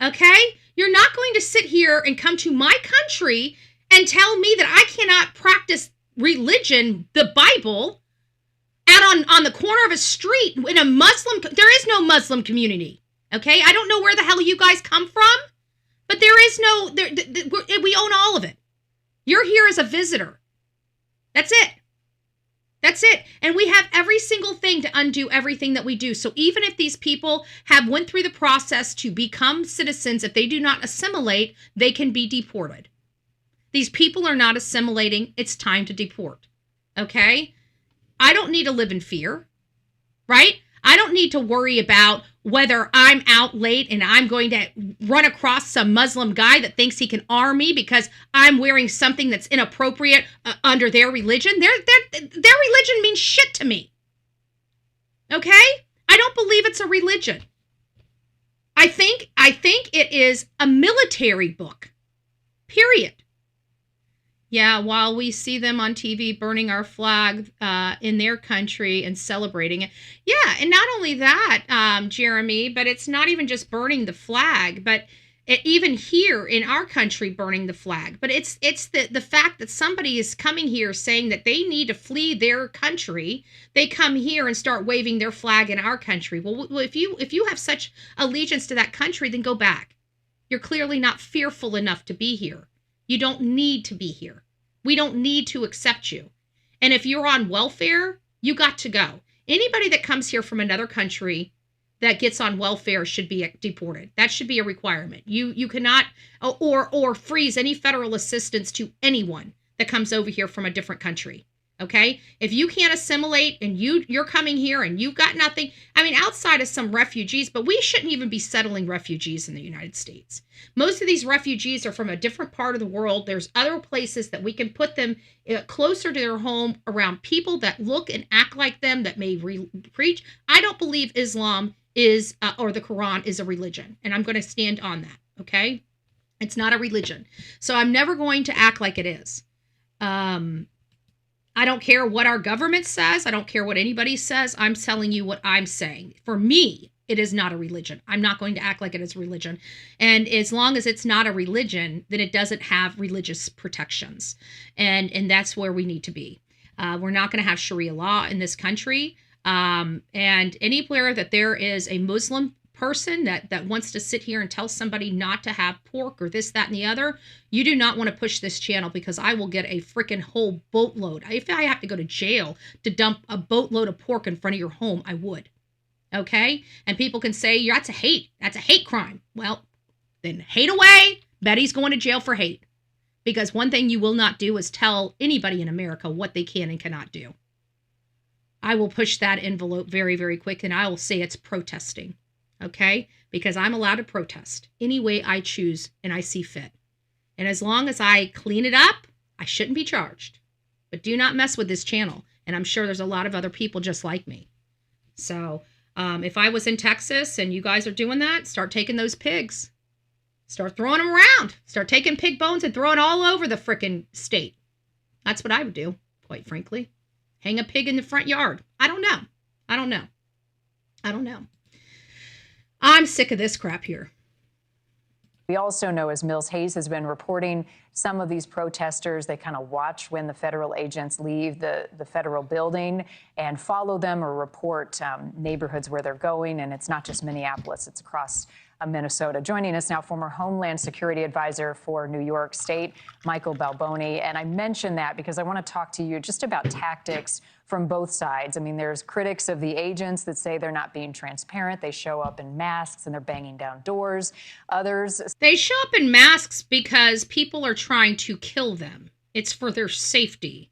Okay? You're not going to sit here and come to my country and tell me that I cannot practice religion, the Bible, out on the corner of a street in a Muslim, there is no Muslim community. Okay? I don't know where the hell you guys come from, but there is no, we own all of it. You're here as a visitor. That's it. That's it. And we have every single thing to undo everything that we do. So even if these people have went through the process to become citizens, if they do not assimilate, they can be deported. These people are not assimilating. It's time to deport. Okay? I don't need to live in fear, right? I don't need to worry about whether I'm out late and I'm going to run across some Muslim guy that thinks he can arm me because I'm wearing something that's inappropriate under their religion. Their religion means shit to me. Okay? I don't believe it's a religion. I think it is a military book. Period. Yeah, while we see them on TV burning our flag in their country and celebrating it. Yeah, and not only that, Jeremy, but it's not even just burning the flag, but even here in our country burning the flag. But it's the fact that somebody is coming here saying that they need to flee their country. They come here and start waving their flag in our country. Well, if you have such allegiance to that country, then go back. You're clearly not fearful enough to be here. You don't need to be here. We don't need to accept you. And if you're on welfare, you got to go. Anybody that comes here from another country that gets on welfare should be deported. That should be a requirement. You cannot or freeze any federal assistance to anyone that comes over here from a different country. Okay? If you can't assimilate and you're coming here and you've got nothing, I mean, outside of some refugees, but we shouldn't even be settling refugees in the United States. Most of these refugees are from a different part of the world. There's other places that we can put them closer to their home, around people that look and act like them, that may preach. I don't believe Islam is, or the Quran is a religion, and I'm going to stand on that. Okay? It's not a religion. So I'm never going to act like it is. I don't care what our government says. I don't care what anybody says. I'm telling you what I'm saying. For me, it is not a religion. I'm not going to act like it is a religion. And as long as it's not a religion, then it doesn't have religious protections. And that's where we need to be. We're not going to have Sharia law in this country. And anywhere that there is a Muslim person that wants to sit here and tell somebody not to have pork or this, that, and the other, you do not want to push this channel, because I will get a freaking whole boatload. If I have to go to jail to dump a boatload of pork in front of your home, I would. Okay? And people can say, that's a hate crime. Well, then hate away. Betty's going to jail for hate. Because one thing you will not do is tell anybody in America what they can and cannot do. I will push that envelope very, very quick, and I will say it's protesting. Okay? Because I'm allowed to protest any way I choose and I see fit. And as long as I clean it up, I shouldn't be charged. But do not mess with this channel. And I'm sure there's a lot of other people just like me. So if I was in Texas and you guys are doing that, start taking those pigs. Start throwing them around. Start taking pig bones and throwing all over the frickin' state. That's what I would do, quite frankly. Hang a pig in the front yard. I don't know. I'm sick of this crap here. We also know, as Mills Hayes has been reporting, some of these protesters, they kind of watch when the federal agents leave the federal building and follow them or report neighborhoods where they're going. And it's not just Minneapolis, it's across Minnesota. Joining us now, former Homeland Security Advisor for New York State, Michael Balboni. And I mention that because I want to talk to you just about tactics from both sides. I mean, there's critics of the agents that say they're not being transparent. They show up in masks and they're banging down doors. Others, they show up in masks because people are trying to kill them. It's for their safety.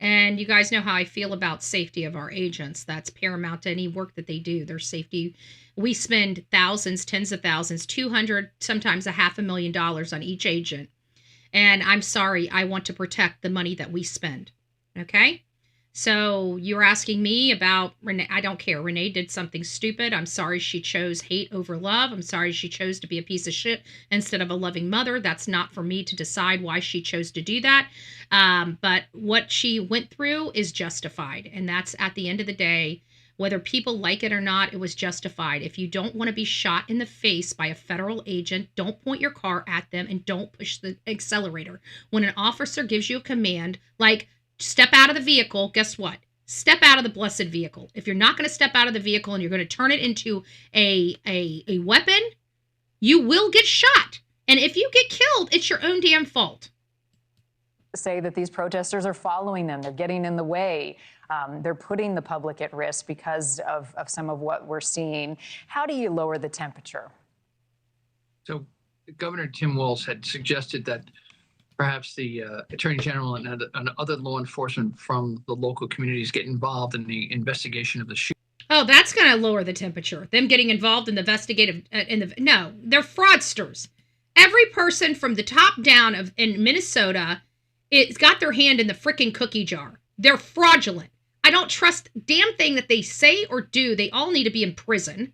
And you guys know how I feel about safety of our agents. That's paramount to any work that they do, their safety. We spend thousands, tens of thousands, 200, sometimes $500,000 on each agent. And I'm sorry, I want to protect the money that we spend. Okay? So you're asking me about Renee. I don't care. Renee did something stupid. I'm sorry she chose hate over love. I'm sorry she chose to be a piece of shit instead of a loving mother. That's not for me to decide why she chose to do that. But what she went through is justified. And that's, at the end of the day, whether people like it or not, it was justified. If you don't want to be shot in the face by a federal agent, don't point your car at them and don't push the accelerator. When an officer gives you a command, like, step out of the vehicle, guess what? Step out of the blessed vehicle. If you're not going to step out of the vehicle and you're going to turn it into a weapon, you will get shot. And if you get killed, it's your own damn fault. Say that these protesters are following them. They're getting in the way. They're putting the public at risk because of some of what we're seeing. How do you lower the temperature? So Governor Tim Walz had suggested that perhaps the Attorney General and other law enforcement from the local communities get involved in the investigation of the shooting. Oh, that's going to lower the temperature. Them getting involved in the investigative, no, they're fraudsters. Every person from the top down in Minnesota, it's got their hand in the frickin' cookie jar. They're fraudulent. I don't trust a damn thing that they say or do. They all need to be in prison.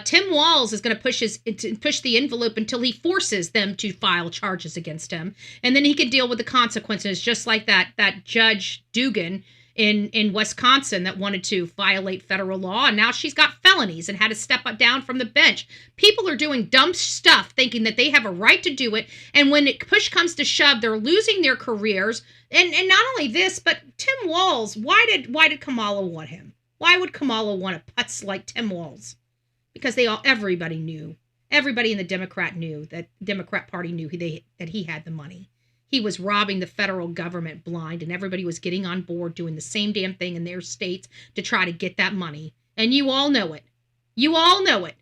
Tim Walz is going to push the envelope until he forces them to file charges against him, and then he can deal with the consequences, just like that Judge Dugan in Wisconsin that wanted to violate federal law, and now she's got felonies and had to step down from the bench. People are doing dumb stuff thinking that they have a right to do it, and when push comes to shove, they're losing their careers. And not only this, but Tim Walz, why did Kamala want him? Why would Kamala want a putz like Tim Walz? Because everybody knew. Everybody in the Democrat Party knew that he had the money. He was robbing the federal government blind, and everybody was getting on board doing the same damn thing in their states to try to get that money. And you all know it. You all know it.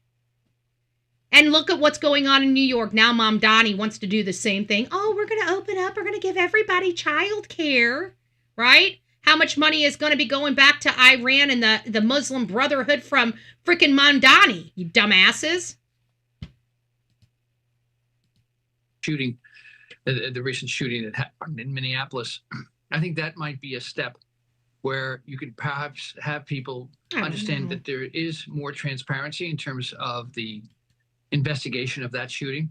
And look at what's going on in New York. Now Mom Donnie wants to do the same thing. Oh, we're going to open up. We're going to give everybody child care, right? How much money is going to be going back to Iran and the Muslim Brotherhood from frickin' Mondani, you dumbasses? Shooting, the recent shooting that happened in Minneapolis, I think that might be a step where you could perhaps have people understand that there is more transparency in terms of the investigation of that shooting.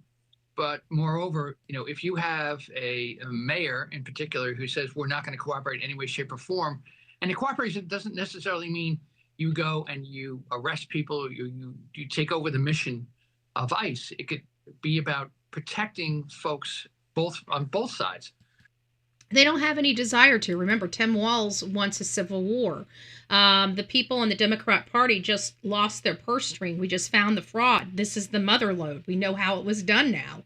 But moreover, if you have a mayor in particular who says we're not going to cooperate in any way, shape, or form, and the cooperation doesn't necessarily mean you go and you arrest people, you take over the mission of ICE. It could be about protecting folks on both sides. They don't have any desire to. Remember, Tim Walz wants a civil war. The people in the Democrat Party just lost their purse string. We just found the fraud. This is the mother lode. We know how it was done now.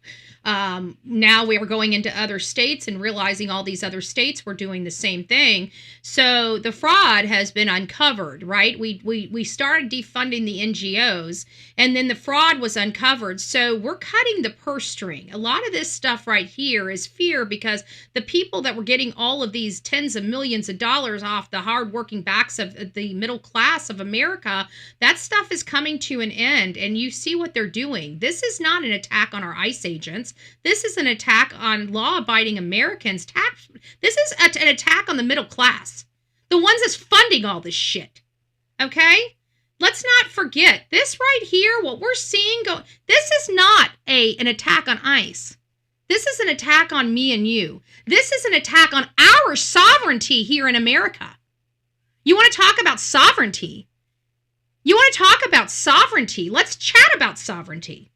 Now we are going into other states and realizing all these other states were doing the same thing. So the fraud has been uncovered, right? We started defunding the NGOs, and then the fraud was uncovered. So we're cutting the purse string. A lot of this stuff right here is fear, because the people that were getting all of these tens of millions of dollars off the hardworking backs of the middle class of America, that stuff is coming to an end. And you see what they're doing. This is not an attack on our ICE agents. This is an attack on law-abiding Americans. This is an attack on the middle class, the ones that's funding all this shit. Okay? Let's not forget this right here. What we're seeing this is not an attack on ICE. This is an attack on me and you. This is an attack on our sovereignty here in America. You want to talk about sovereignty? Let's chat about sovereignty.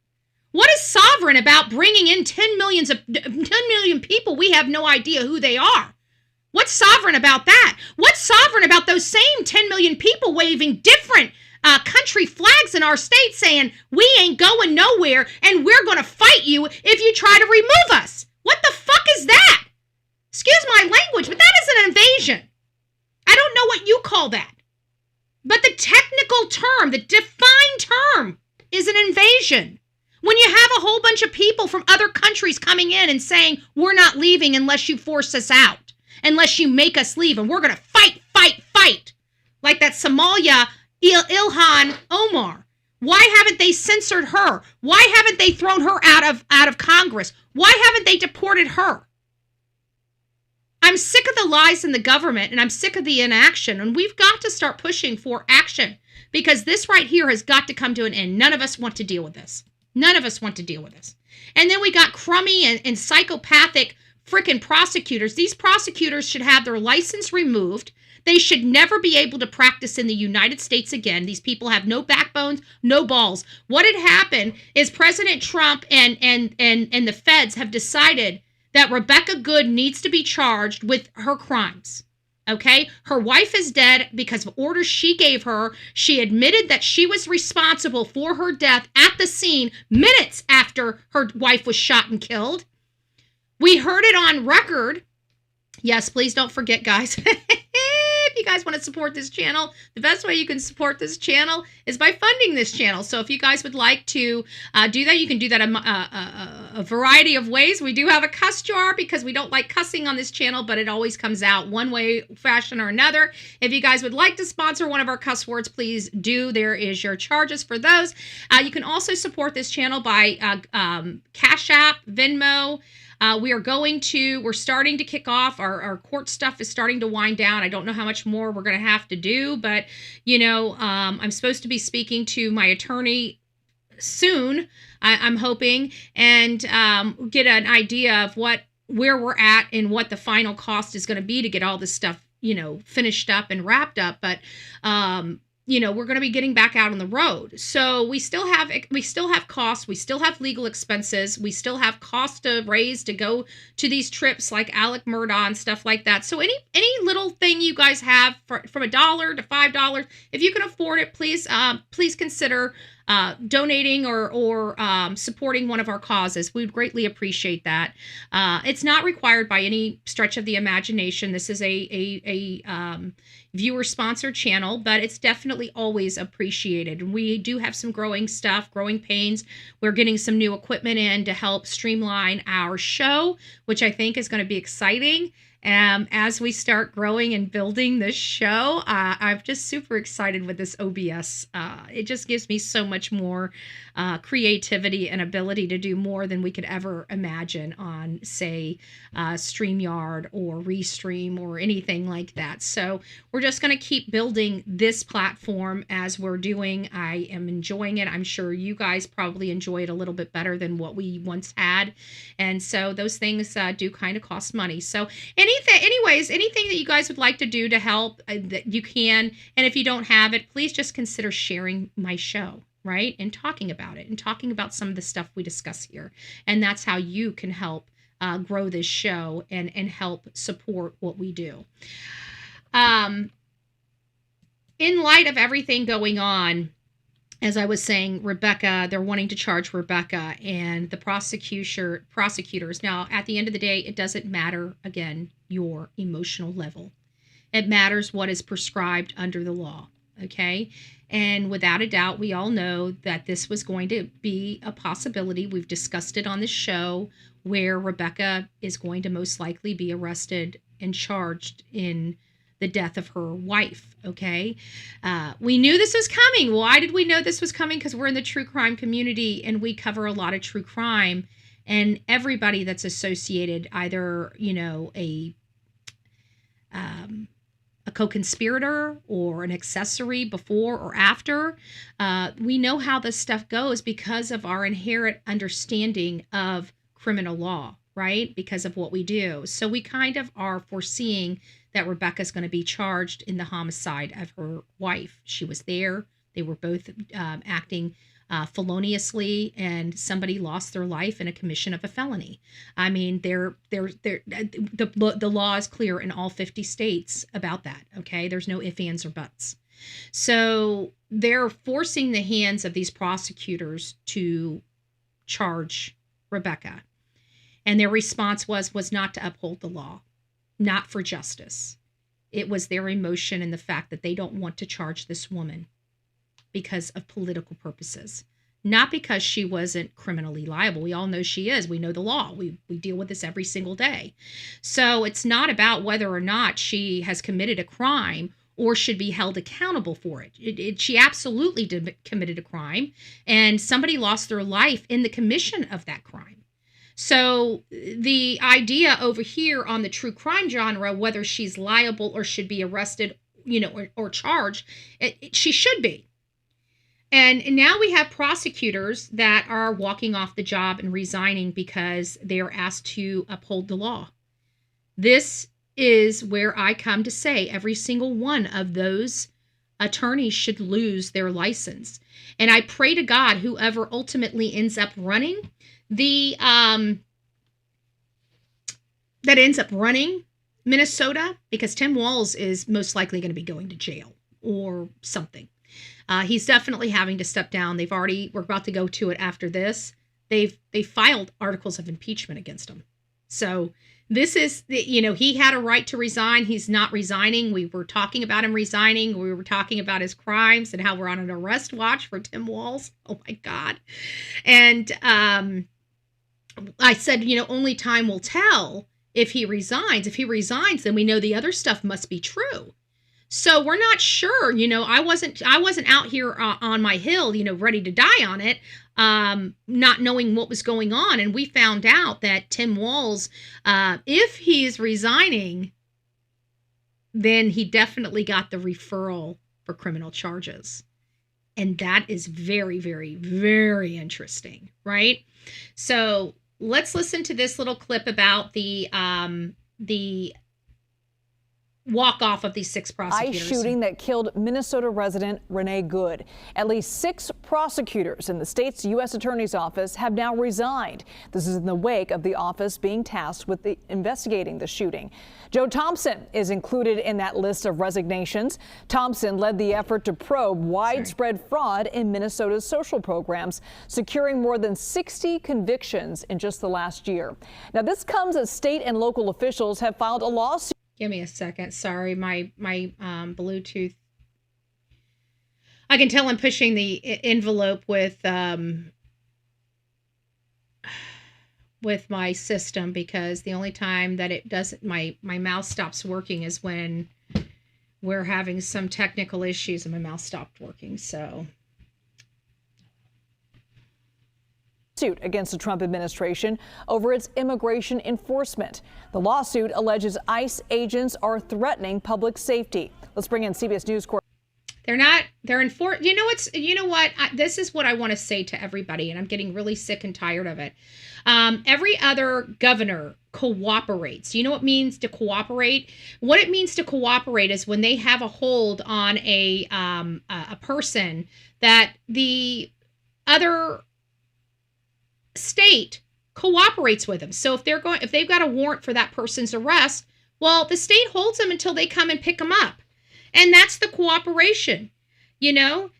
What is sovereign about bringing in 10 million people? We have no idea who they are. What's sovereign about that? What's sovereign about those same 10 million people waving different country flags in our state saying, we ain't going nowhere and we're going to fight you if you try to remove us? What the fuck is that? Excuse my language, but that is an invasion. I don't know what you call that. But the technical term, the defined term, is an invasion. When you have a whole bunch of people from other countries coming in and saying, we're not leaving unless you force us out, unless you make us leave, and we're going to fight. Like that Somalia Ilhan Omar. Why haven't they censored her? Why haven't they thrown her out of Congress? Why haven't they deported her? I'm sick of the lies in the government, and I'm sick of the inaction, and we've got to start pushing for action, because this right here has got to come to an end. None of us want to deal with this. And then we got crummy and psychopathic frickin' prosecutors. These prosecutors should have their license removed. They should never be able to practice in the United States again. These people have no backbones, no balls. What had happened is President Trump and the feds have decided that Rebecca Good needs to be charged with her crimes. Okay? Her wife is dead because of orders she gave her. She admitted that she was responsible for her death at the scene minutes after her wife was shot and killed. We heard it on record. Yes, please don't forget, guys. If you guys want to support this channel, the best way you can support this channel is by funding this channel. So if you guys would like to do that, you can do that a variety of ways. We do have a cuss jar because we don't like cussing on this channel, but it always comes out one way, fashion, or another. If you guys would like to sponsor one of our cuss words, please do. There is your charges for those. You can also support this channel by Cash App, Venmo. We're starting to kick off. Our court stuff is starting to wind down. I don't know how much more we're going to have to do, but, I'm supposed to be speaking to my attorney soon, I'm hoping, and get an idea of where we're at and what the final cost is going to be to get all this stuff, finished up and wrapped up. But, we're going to be getting back out on the road. So we still have costs. We still have legal expenses. We still have costs to raise to go to these trips like Alec Murdaugh and stuff like that. So any little thing you guys have from $1 to $5, if you can afford it, please consider donating or supporting one of our causes. We'd greatly appreciate that. It's not required by any stretch of the imagination. This is a viewer-sponsored channel, but it's definitely always appreciated. And we do have some growing pains. We're getting some new equipment in to help streamline our show, which I think is going to be exciting. As we start growing and building this show, I'm just super excited with this OBS. It just gives me so much more creativity and ability to do more than we could ever imagine on, say, StreamYard or Restream or anything like that. So we're just going to keep building this platform as we're doing. I am enjoying it. I'm sure you guys probably enjoy it a little bit better than what we once had. And so those things do kind of cost money. So anything that you guys would like to do to help, that you can. And if you don't have it, please just consider sharing my show, right? And talking about it and talking about some of the stuff we discuss here. And that's how you can help grow this show and help support what we do. In light of everything going on, as I was saying, Rebecca, they're wanting to charge Rebecca and the prosecutors. Now, at the end of the day, it doesn't matter, again, your emotional level. It matters what is prescribed under the law, okay? And without a doubt, we all know that this was going to be a possibility. We've discussed it on the show where Rebecca is going to most likely be arrested and charged in the death of her wife, okay? We knew this was coming. Why did we know this was coming? Because we're in the true crime community and we cover a lot of true crime, and everybody that's associated, either, a co-conspirator or an accessory before or after, we know how this stuff goes because of our inherent understanding of criminal law, right? Because of what we do. So we kind of are foreseeing that Rebecca's going to be charged in the homicide of her wife. She was there. They were both acting feloniously, and somebody lost their life in a commission of a felony. I mean, the law is clear in all 50 states about that, okay? There's no ifs, ands, or buts. So they're forcing the hands of these prosecutors to charge Rebecca. And their response was not to uphold the law, not for justice. It was their emotion and the fact that they don't want to charge this woman because of political purposes, not because she wasn't criminally liable. We all know she is. We know the law. We deal with this every single day. So it's not about whether or not she has committed a crime or should be held accountable for it. She absolutely committed a crime, and somebody lost their life in the commission of that crime. So the idea over here on the true crime genre, whether she's liable or should be arrested, or charged, she should be. And now we have prosecutors that are walking off the job and resigning because they are asked to uphold the law. This is where I come to say every single one of those attorneys should lose their license. And I pray to God, whoever ultimately ends up running that ends up running Minnesota, because Tim Walz is most likely going to be going to jail or something. He's definitely having to step down. We're about to go to it after this. They filed articles of impeachment against him. So this is, he had a right to resign. He's not resigning. We were talking about him resigning. We were talking about his crimes and how we're on an arrest watch for Tim Walz. Oh my God. And I said, only time will tell if he resigns. If he resigns, then we know the other stuff must be true. So we're not sure. I wasn't out here on my hill, ready to die on it, not knowing what was going on. And we found out that Tim Walz, if he's resigning, then he definitely got the referral for criminal charges. And that is very, very, very interesting, right? So let's listen to this little clip about the walk-off of these 6 prosecutors. ICE shooting that killed Minnesota resident Renee Good. At least 6 prosecutors in the state's U.S. Attorney's Office have now resigned. This is in the wake of the office being tasked with investigating the shooting. Joe Thompson is included in that list of resignations. Thompson led the effort to probe widespread fraud in Minnesota's social programs, securing more than 60 convictions in just the last year. Now, this comes as state and local officials have filed a lawsuit. Give me a second. Sorry, my Bluetooth. I can tell I'm pushing the envelope with my system, because the only time that it doesn't, my mouse stops working is when we're having some technical issues and my mouse stopped working. So. Suit against the Trump administration over its immigration enforcement. The lawsuit alleges ICE agents are threatening public safety. Let's bring in CBS News correspondent. They're enforced. You know what? This is what I want to say to everybody, and I'm getting really sick and tired of it. Every other governor cooperates. You know what it means to cooperate? What it means to cooperate is when they have a hold on a person that the other state cooperates with them. So if they've got a warrant for that person's arrest, well, the state holds them until they come and pick them up. And that's the cooperation. That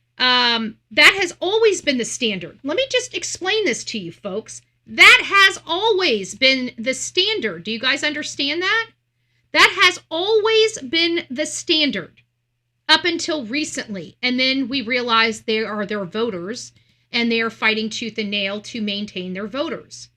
has always been the standard. Let me just explain this to you, folks. That has always been the standard. Do you guys understand that? That has always been the standard up until recently. And then we realized they are their voters, and they are fighting tooth and nail to maintain their voters.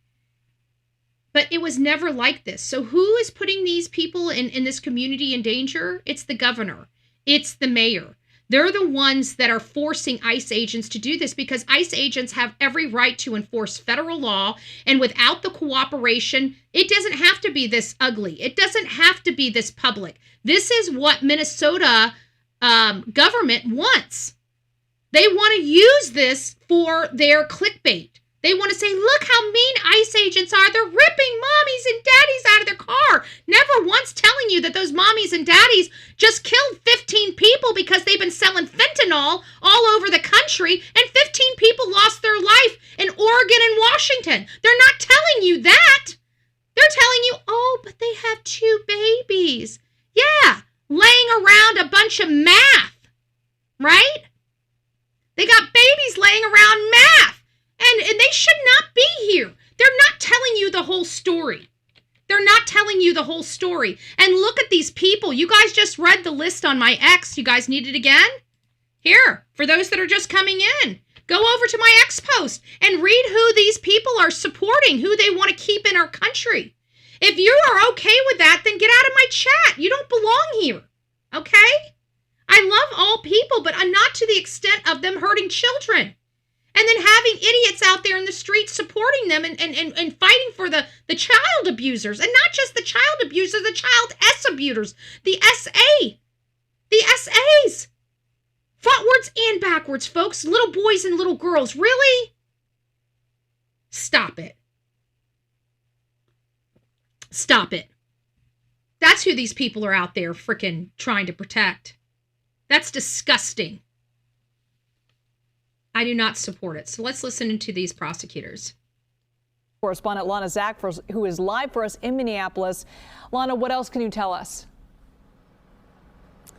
But it was never like this. So who is putting these people in this community in danger? It's the governor. It's the mayor. They're the ones that are forcing ICE agents to do this, because ICE agents have every right to enforce federal law. And without the cooperation, it doesn't have to be this ugly. It doesn't have to be this public. This is what Minnesota government wants. They want to use this for their clickbait. They want to say, look how mean ICE agents are. They're ripping mommies and daddies out of their car. Never once telling you that those mommies and daddies just killed 15 people because they've been selling fentanyl all over the country, and 15 people lost their life in Oregon and Washington. They're not telling you that. They're telling you, oh, but they have 2 babies. Yeah, laying around a bunch of math, right? They got babies laying around math, and they should not be here. They're not telling you the whole story. They're not telling you the whole story. And look at these people. You guys just read the list on my X. You guys need it again? Here, for those that are just coming in, go over to my X post and read who these people are supporting, who they want to keep in our country. If you are okay with that, then get out of my chat. You don't belong here, okay? I love all people, but not to the extent of them hurting children. And then having idiots out there in the streets supporting them and fighting for the child abusers. And not just the child abusers, the child S abusers. The SA. The SAs. Frontwards and backwards, folks. Little boys and little girls. Really? Stop it. Stop it. That's who these people are out there freaking trying to protect. That's disgusting. I do not support it. So let's listen to these prosecutors. Correspondent Lana Zach, who is live for us in Minneapolis. Lana, what else can you tell us?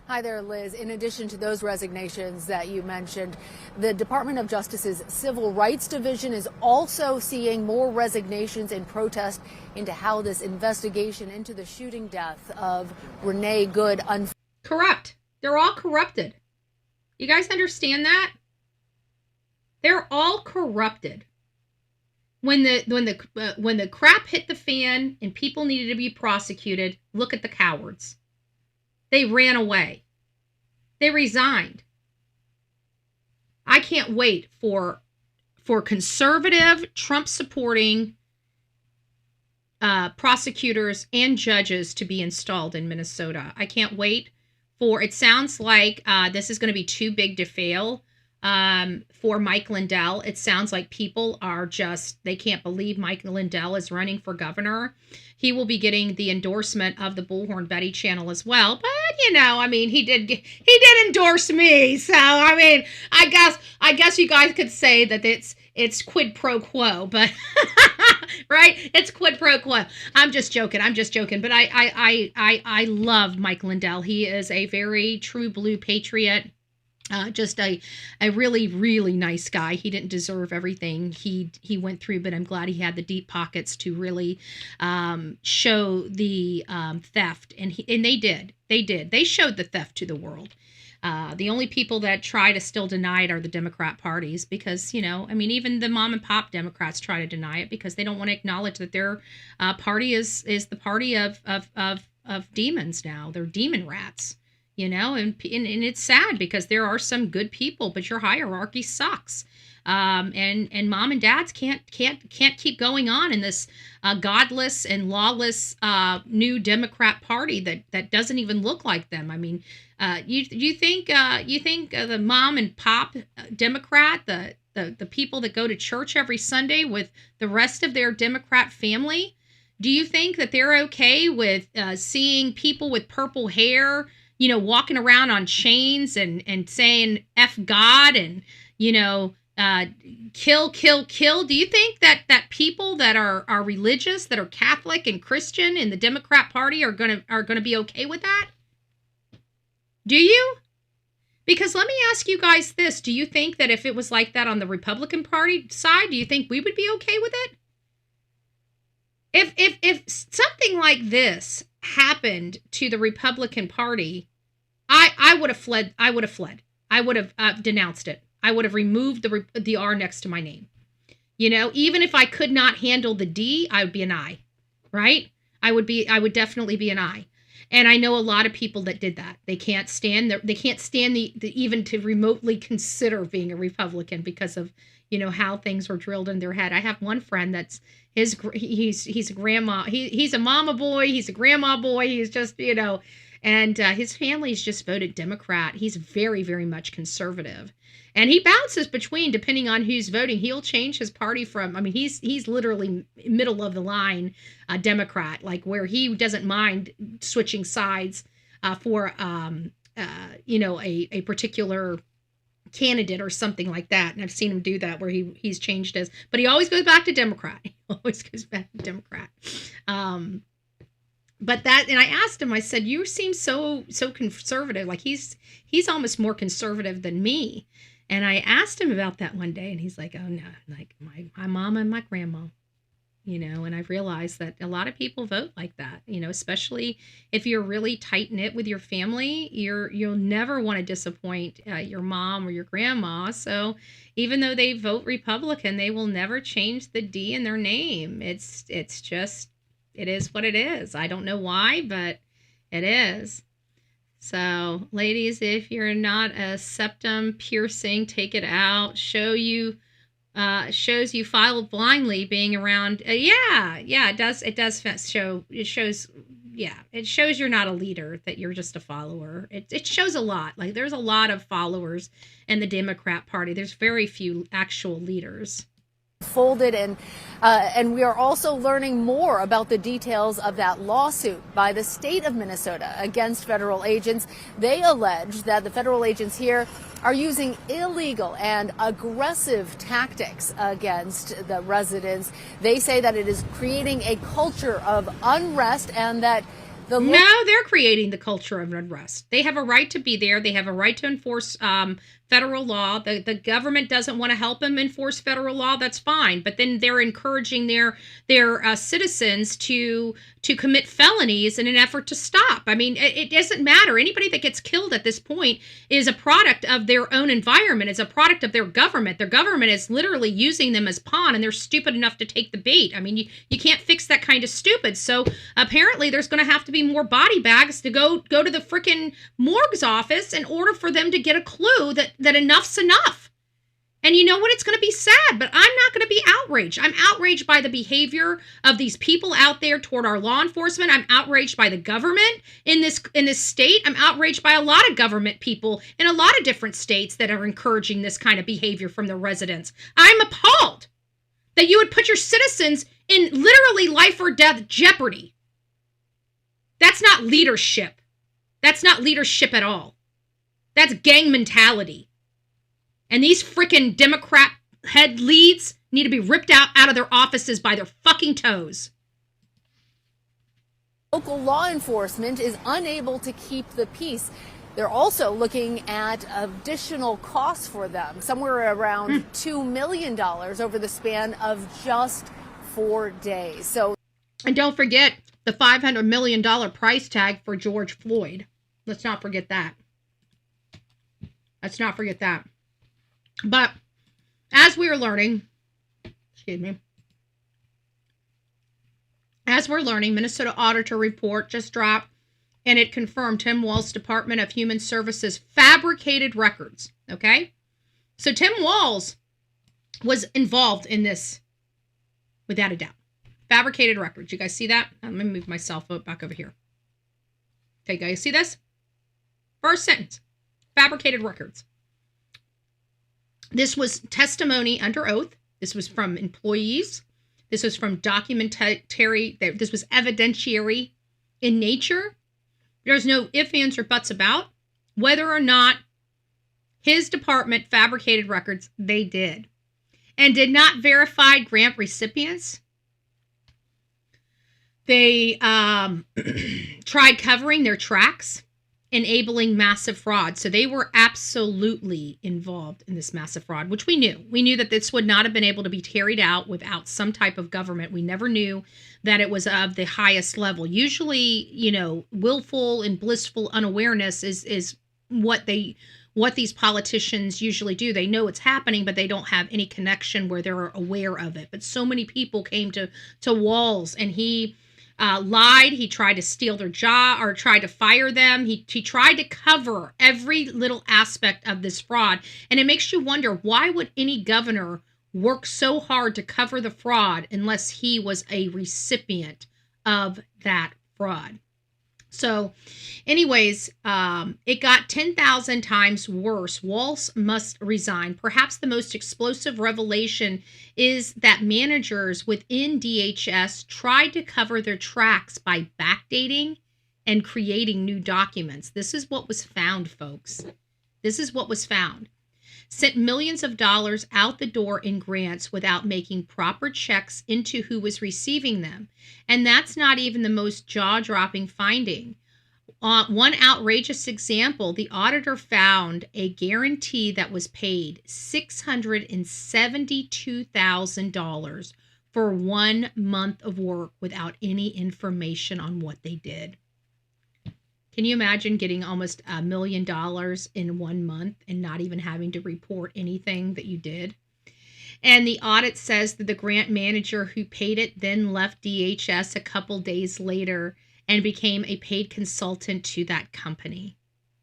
Hi there, Liz. In addition to those resignations that you mentioned, the Department of Justice's Civil Rights Division is also seeing more resignations in protest into how this investigation into the shooting death of Renee Good corrupt. They're all corrupted. You guys understand that? They're all corrupted. when the crap hit the fan and people needed to be prosecuted, look at the cowards. They ran away. They resigned. I can't wait for conservative, Trump-supporting prosecutors and judges to be installed in Minnesota. I can't wait for, it sounds like this is going to be too big to fail for Mike Lindell. It sounds like people are just, they can't believe Mike Lindell is running for governor. He will be getting the endorsement of the Bullhorn Betty channel as well. But, you know, I mean, he did endorse me. So, I mean, I guess you guys could say that it's quid pro quo, but right? It's quid pro quo. I'm just joking. But I love Mike Lindell. He is a very true blue patriot. Just a really, really nice guy. He didn't deserve everything he went through, but I'm glad he had the deep pockets to really show the theft. And they did. They showed the theft to the world. The only people that try to still deny it are the Democrat parties because, you know, I mean, even the mom and pop Democrats try to deny it because they don't want to acknowledge that their party is the party of demons now. They're demon rats. You know, and it's sad because there are some good people, but your hierarchy sucks. And mom and dads can't keep going on in this godless and lawless new Democrat party that doesn't even look like them. I mean, you think the mom and pop Democrat, the people that go to church every Sunday with the rest of their Democrat family, do you think that they're okay with seeing people with purple hair, you know, walking around on chains and saying F God and, you know, kill, kill, kill? Do you think that people that are religious, that are Catholic and Christian in the Democrat Party are gonna be okay with that? Do you? Because let me ask you guys this. Do you think that if it was like that on the Republican Party side, do you think we would be okay with it? If something like this happened to the Republican Party, I would have fled. I would have denounced it. I would have removed the R next to my name. You know, even if I could not handle the D, I would be an I, right? I would definitely be an I. And I know a lot of people that did that. They can't stand the even to remotely consider being a Republican because of, you know, how things were drilled in their head. I have one friend that's he's a grandma. He's a mama boy. He's a grandma boy. He's just, you know, and his family's just voted Democrat. He's very, very much conservative. And he bounces between, depending on who's voting. He'll change his party from, I mean, he's literally middle of the line Democrat, like where he doesn't mind switching sides for, you know, a particular candidate or something like that. And I've seen him do that where he's changed his, but he always goes back to Democrat. He always goes back to Democrat. But that, and I asked him, I said, you seem so conservative. Like he's almost more conservative than me. And I asked him about that one day and he's like, oh no, like my mama and my grandma, you know, and I realized that a lot of people vote like that, you know, especially if you're really tight knit with your family, you'll never want to disappoint your mom or your grandma. So even though they vote Republican, they will never change the D in their name. It's just, it is what it is. I don't know why, but it is. So, ladies, if you're not a septum piercing, take it out. Shows you follow blindly being around. It shows you're not a leader, that you're just a follower. It shows a lot. Like there's a lot of followers in the Democrat Party. There's very few actual leaders. Folded and we are also learning more about the details of that lawsuit by the state of Minnesota against federal agents. They allege that the federal agents here are using illegal and aggressive tactics against the residents. They say that it is creating a culture of unrest and that No, they're creating the culture of unrest. They have a right to be there. They have a right to enforce federal law. The government doesn't want to help them enforce federal law. That's fine. But then they're encouraging their citizens to commit felonies in an effort to stop. I mean, it doesn't matter. Anybody that gets killed at this point is a product of their own environment, is a product of their government. Their government is literally using them as pawn, and they're stupid enough to take the bait. I mean, you can't fix that kind of stupid. So apparently there's going to have to be more body bags to go to the freaking morgue's office in order for them to get a clue that enough's enough. And you know what? It's going to be sad, but I'm not going to be outraged. I'm outraged by the behavior of these people out there toward our law enforcement. I'm outraged by the government in this state. I'm outraged by a lot of government people in a lot of different states that are encouraging this kind of behavior from the residents. I'm appalled that you would put your citizens in literally life or death jeopardy. That's not leadership. That's not leadership at all. That's gang mentality. And these freaking Democrat head leads need to be ripped out of their offices by their fucking toes. Local law enforcement is unable to keep the peace. They're also looking at additional costs for them, somewhere around $2 million over the span of just 4 days. And don't forget the $500 million price tag for George Floyd. Let's not forget that. Let's not forget that. But as we are learning, Minnesota Auditor report just dropped, and it confirmed Tim Walz Department of Human Services fabricated records. Okay? So Tim Walz was involved in this without a doubt. Fabricated records. You guys see that? I'm going to move myself back over here. Okay, guys, see this? First sentence. Fabricated records. This was testimony under oath. This was from employees. This was from documentary. This was evidentiary in nature. There's no ifs, ands, or buts about whether or not his department fabricated records. They did. And did not verify grant recipients. They tried covering their tracks, enabling massive fraud. So they were absolutely involved in this massive fraud, which we knew. We knew that this would not have been able to be carried out without some type of government. We never knew that it was of the highest level. Usually, willful and blissful unawareness is what these politicians usually do. They know it's happening, but they don't have any connection where they're aware of it. But so many people came to Walz, and he lied. He tried to steal their job or tried to fire them. He tried to cover every little aspect of this fraud. And it makes you wonder, why would any governor work so hard to cover the fraud unless he was a recipient of that fraud? So anyways, it got 10,000 times worse. Walz must resign. Perhaps the most explosive revelation is that managers within DHS tried to cover their tracks by backdating and creating new documents. This is what was found, folks. This is what was found. Sent millions of dollars out the door in grants without making proper checks into who was receiving them. And that's not even the most jaw-dropping finding. One outrageous example, the auditor found a guarantee that was paid $672,000 for 1 month of work without any information on what they did. Can you imagine getting almost $1 million in 1 month and not even having to report anything that you did? And the audit says that the grant manager who paid it then left DHS a couple days later and became a paid consultant to that company.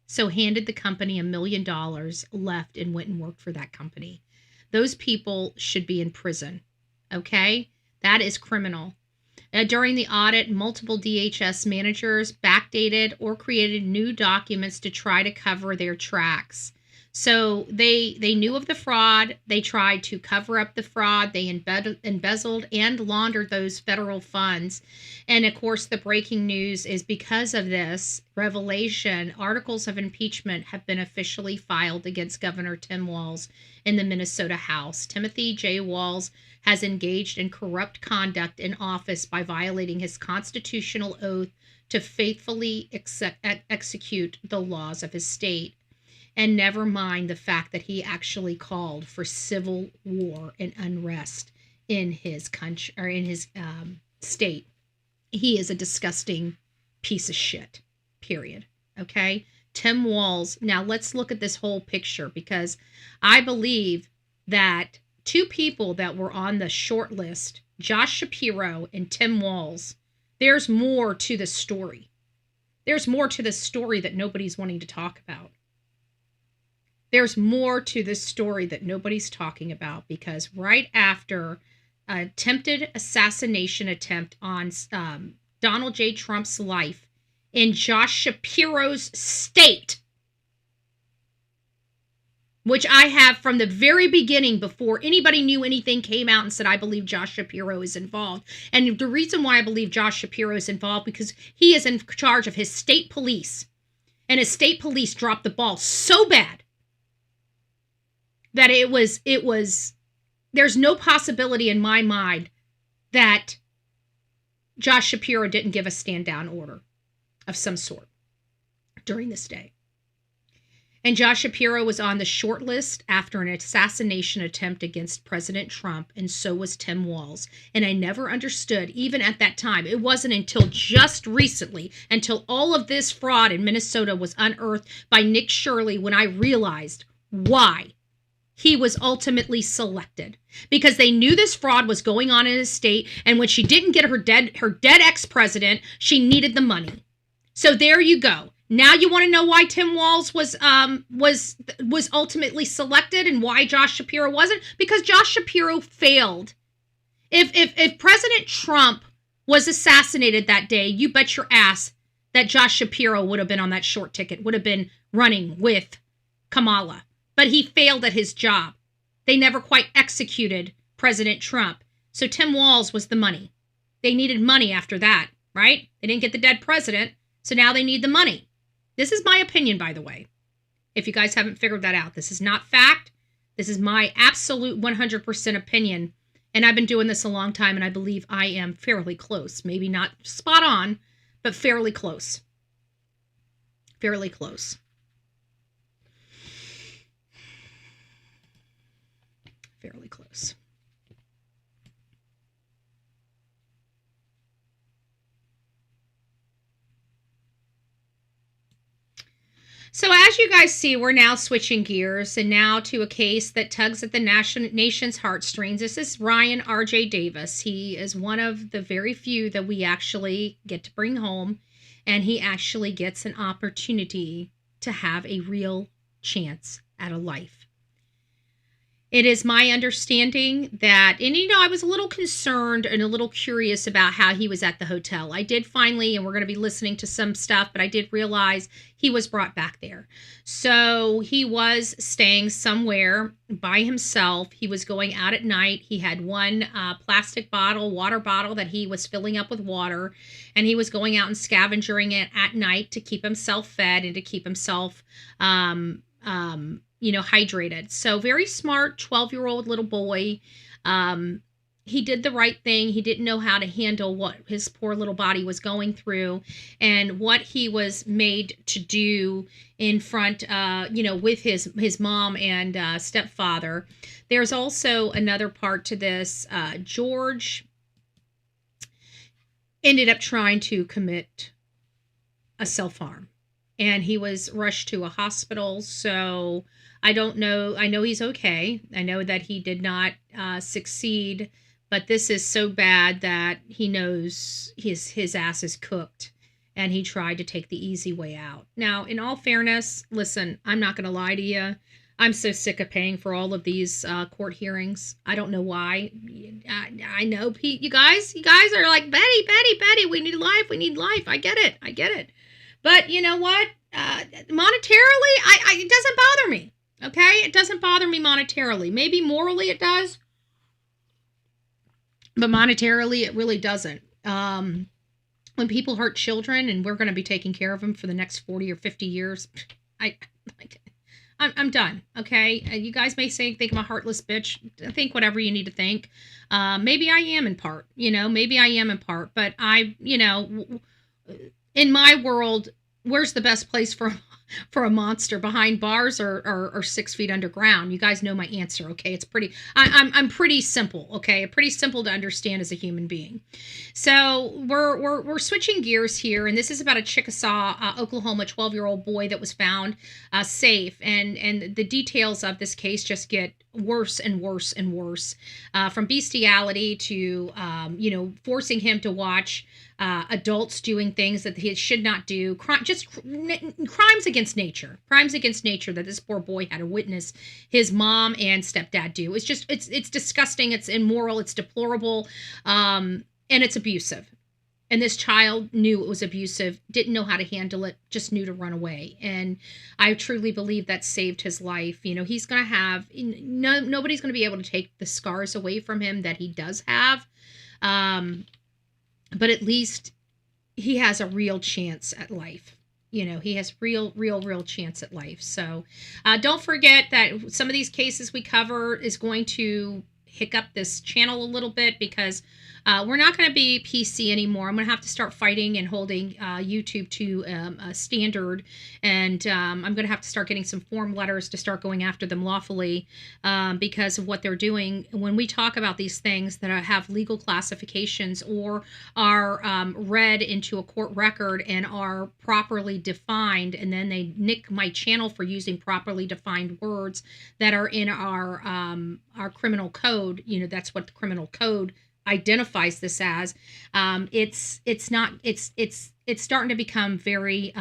So handed the company $1 million, left, and went and worked for that company. Those people should be in prison, okay? That is criminal. During the audit, multiple DHS managers backdated or created new documents to try to cover their tracks. So they knew of the fraud. They tried to cover up the fraud. They embezzled and laundered those federal funds. And of course, the breaking news is because of this revelation, articles of impeachment have been officially filed against Governor Tim Walz in the Minnesota House. Timothy J. Walz has engaged in corrupt conduct in office by violating his constitutional oath to faithfully execute the laws of his state. And never mind the fact that he actually called for civil war and unrest in his country or in his state. He is a disgusting piece of shit, period. Okay? Tim Walz. Now let's look at this whole picture, because I believe that two people that were on the short list, Josh Shapiro and Tim Walz, there's more to the story. There's more to the story that nobody's wanting to talk about. There's more to this story that nobody's talking about, because right after an attempted assassination attempt on Donald J. Trump's life in Josh Shapiro's state, which I have from the very beginning, before anybody knew anything, came out and said, I believe Josh Shapiro is involved. And the reason why I believe Josh Shapiro is involved, because he is in charge of his state police. And his state police dropped the ball so bad that it was, there's no possibility in my mind that Josh Shapiro didn't give a stand down order of some sort during this day. And Josh Shapiro was on the short list after an assassination attempt against President Trump, and so was Tim Walz. And I never understood, even at that time, it wasn't until just recently, until all of this fraud in Minnesota was unearthed by Nick Shirley, when I realized why he was ultimately selected. Because they knew this fraud was going on in his state, and when she didn't get her dead ex-president, she needed the money. So there you go. Now you want to know why Tim Walz was ultimately selected and why Josh Shapiro wasn't? Because Josh Shapiro failed. If President Trump was assassinated that day, you bet your ass that Josh Shapiro would have been on that short ticket, would have been running with Kamala. But he failed at his job. They never quite executed President Trump. So Tim Walz was the money. They needed money after that, right? They didn't get the dead president, so now they need the money. This is my opinion, by the way. If you guys haven't figured that out, this is not fact. This is my absolute 100% opinion. And I've been doing this a long time, and I believe I am fairly close. Maybe not spot on, but fairly close. Fairly close. Fairly close. So as you guys see, we're now switching gears and now to a case that tugs at the nation's heartstrings. This is Ryan R.J. Davis. He is one of the very few that we actually get to bring home, and he actually gets an opportunity to have a real chance at a life. It is my understanding that, and I was a little concerned and a little curious about how he was at the hotel. I did finally, and we're going to be listening to some stuff, but I did realize he was brought back there. So he was staying somewhere by himself. He was going out at night. He had one plastic bottle, water bottle that he was filling up with water, and he was going out and scavenging it at night to keep himself fed and to keep himself hydrated. So very smart 12-year-old little boy. He did the right thing. He didn't know how to handle what his poor little body was going through and what he was made to do in front, with his mom and stepfather. There's also another part to this. George ended up trying to commit a self-harm, and he was rushed to a hospital. So I don't know. I know he's okay. I know that he did not succeed, but this is so bad that he knows his ass is cooked, and he tried to take the easy way out. Now, in all fairness, listen, I'm not going to lie to you. I'm so sick of paying for all of these court hearings. I don't know why. I know, Pete, you guys are like, Betty, we need life. I get it. But you know what? Monetarily, it doesn't bother me. Okay? It doesn't bother me monetarily. Maybe morally it does, but monetarily it really doesn't. When people hurt children and we're going to be taking care of them for the next 40 or 50 years, I'm done. Okay? You guys may think I'm a heartless bitch. Think whatever you need to think. Maybe I am in part, but in my world, where's the best place for for a monster behind bars or 6 feet underground? You guys know my answer, okay? It's pretty. I'm pretty simple, okay? Pretty simple to understand as a human being. So we're switching gears here, and this is about a Chickasaw, Oklahoma 12-year-old boy that was found safe, and the details of this case just get worse and worse and worse, from bestiality to forcing him to watch adults doing things that he should not do, crimes against nature that this poor boy had to witness his mom and stepdad do. It's disgusting, it's immoral, it's deplorable, and it's abusive. And this child knew it was abusive, didn't know how to handle it, just knew to run away. And I truly believe that saved his life. He's going to have, nobody's going to be able to take the scars away from him that he does have. But at least he has a real chance at life. He has real chance at life. So don't forget that some of these cases we cover is going to hiccup this channel a little bit, because we're not going to be PC anymore. I'm going to have to start fighting and holding YouTube to a standard, and I'm going to have to start getting some form letters to start going after them lawfully, because of what they're doing. When we talk about these things that have legal classifications or are read into a court record and are properly defined, and then they nick my channel for using properly defined words that are in our criminal code. That's what the criminal code identifies this as. It's starting to become very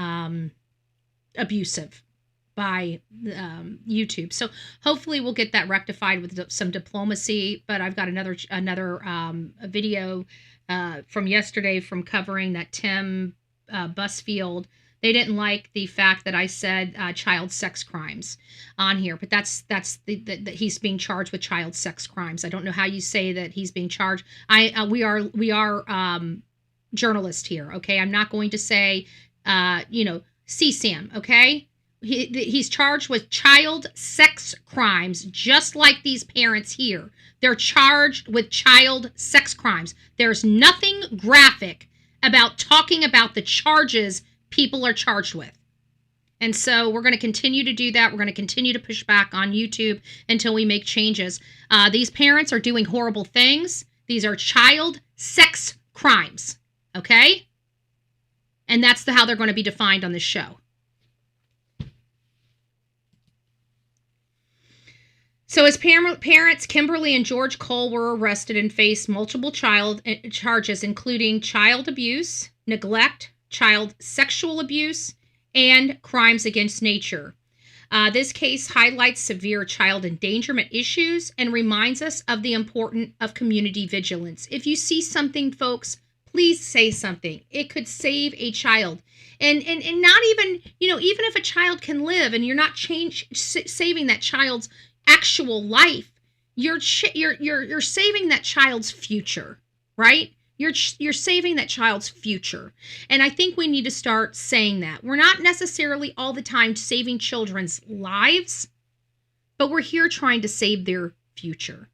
abusive by YouTube. So hopefully we'll get that rectified with some diplomacy. But I've got another video from yesterday from covering that Tim Busfield. They didn't like the fact that I said child sex crimes on here, but that's the he's being charged with child sex crimes. I don't know how you say that he's being charged. We are journalists here, okay? I'm not going to say CSAM, okay? He's charged with child sex crimes, just like these parents here. They're charged with child sex crimes. There's nothing graphic about talking about the charges people are charged with. And so we're going to continue to do that. We're going to continue to push back on YouTube until we make changes. These parents are doing horrible things. These are child sex crimes, okay? And that's how they're going to be defined on this show. So as parents, Kimberly and George Cole were arrested and faced multiple charges, including child abuse, neglect, child sexual abuse, and crimes against nature. This case highlights severe child endangerment issues and reminds us of the importance of community vigilance. If you see something, folks, please say something. It could save a child. And not even, even if a child can live and you're not saving that child's actual life, you're saving that child's future, right? You're saving that child's future. And I think we need to start saying that. We're not necessarily all the time saving children's lives, but we're here trying to save their future.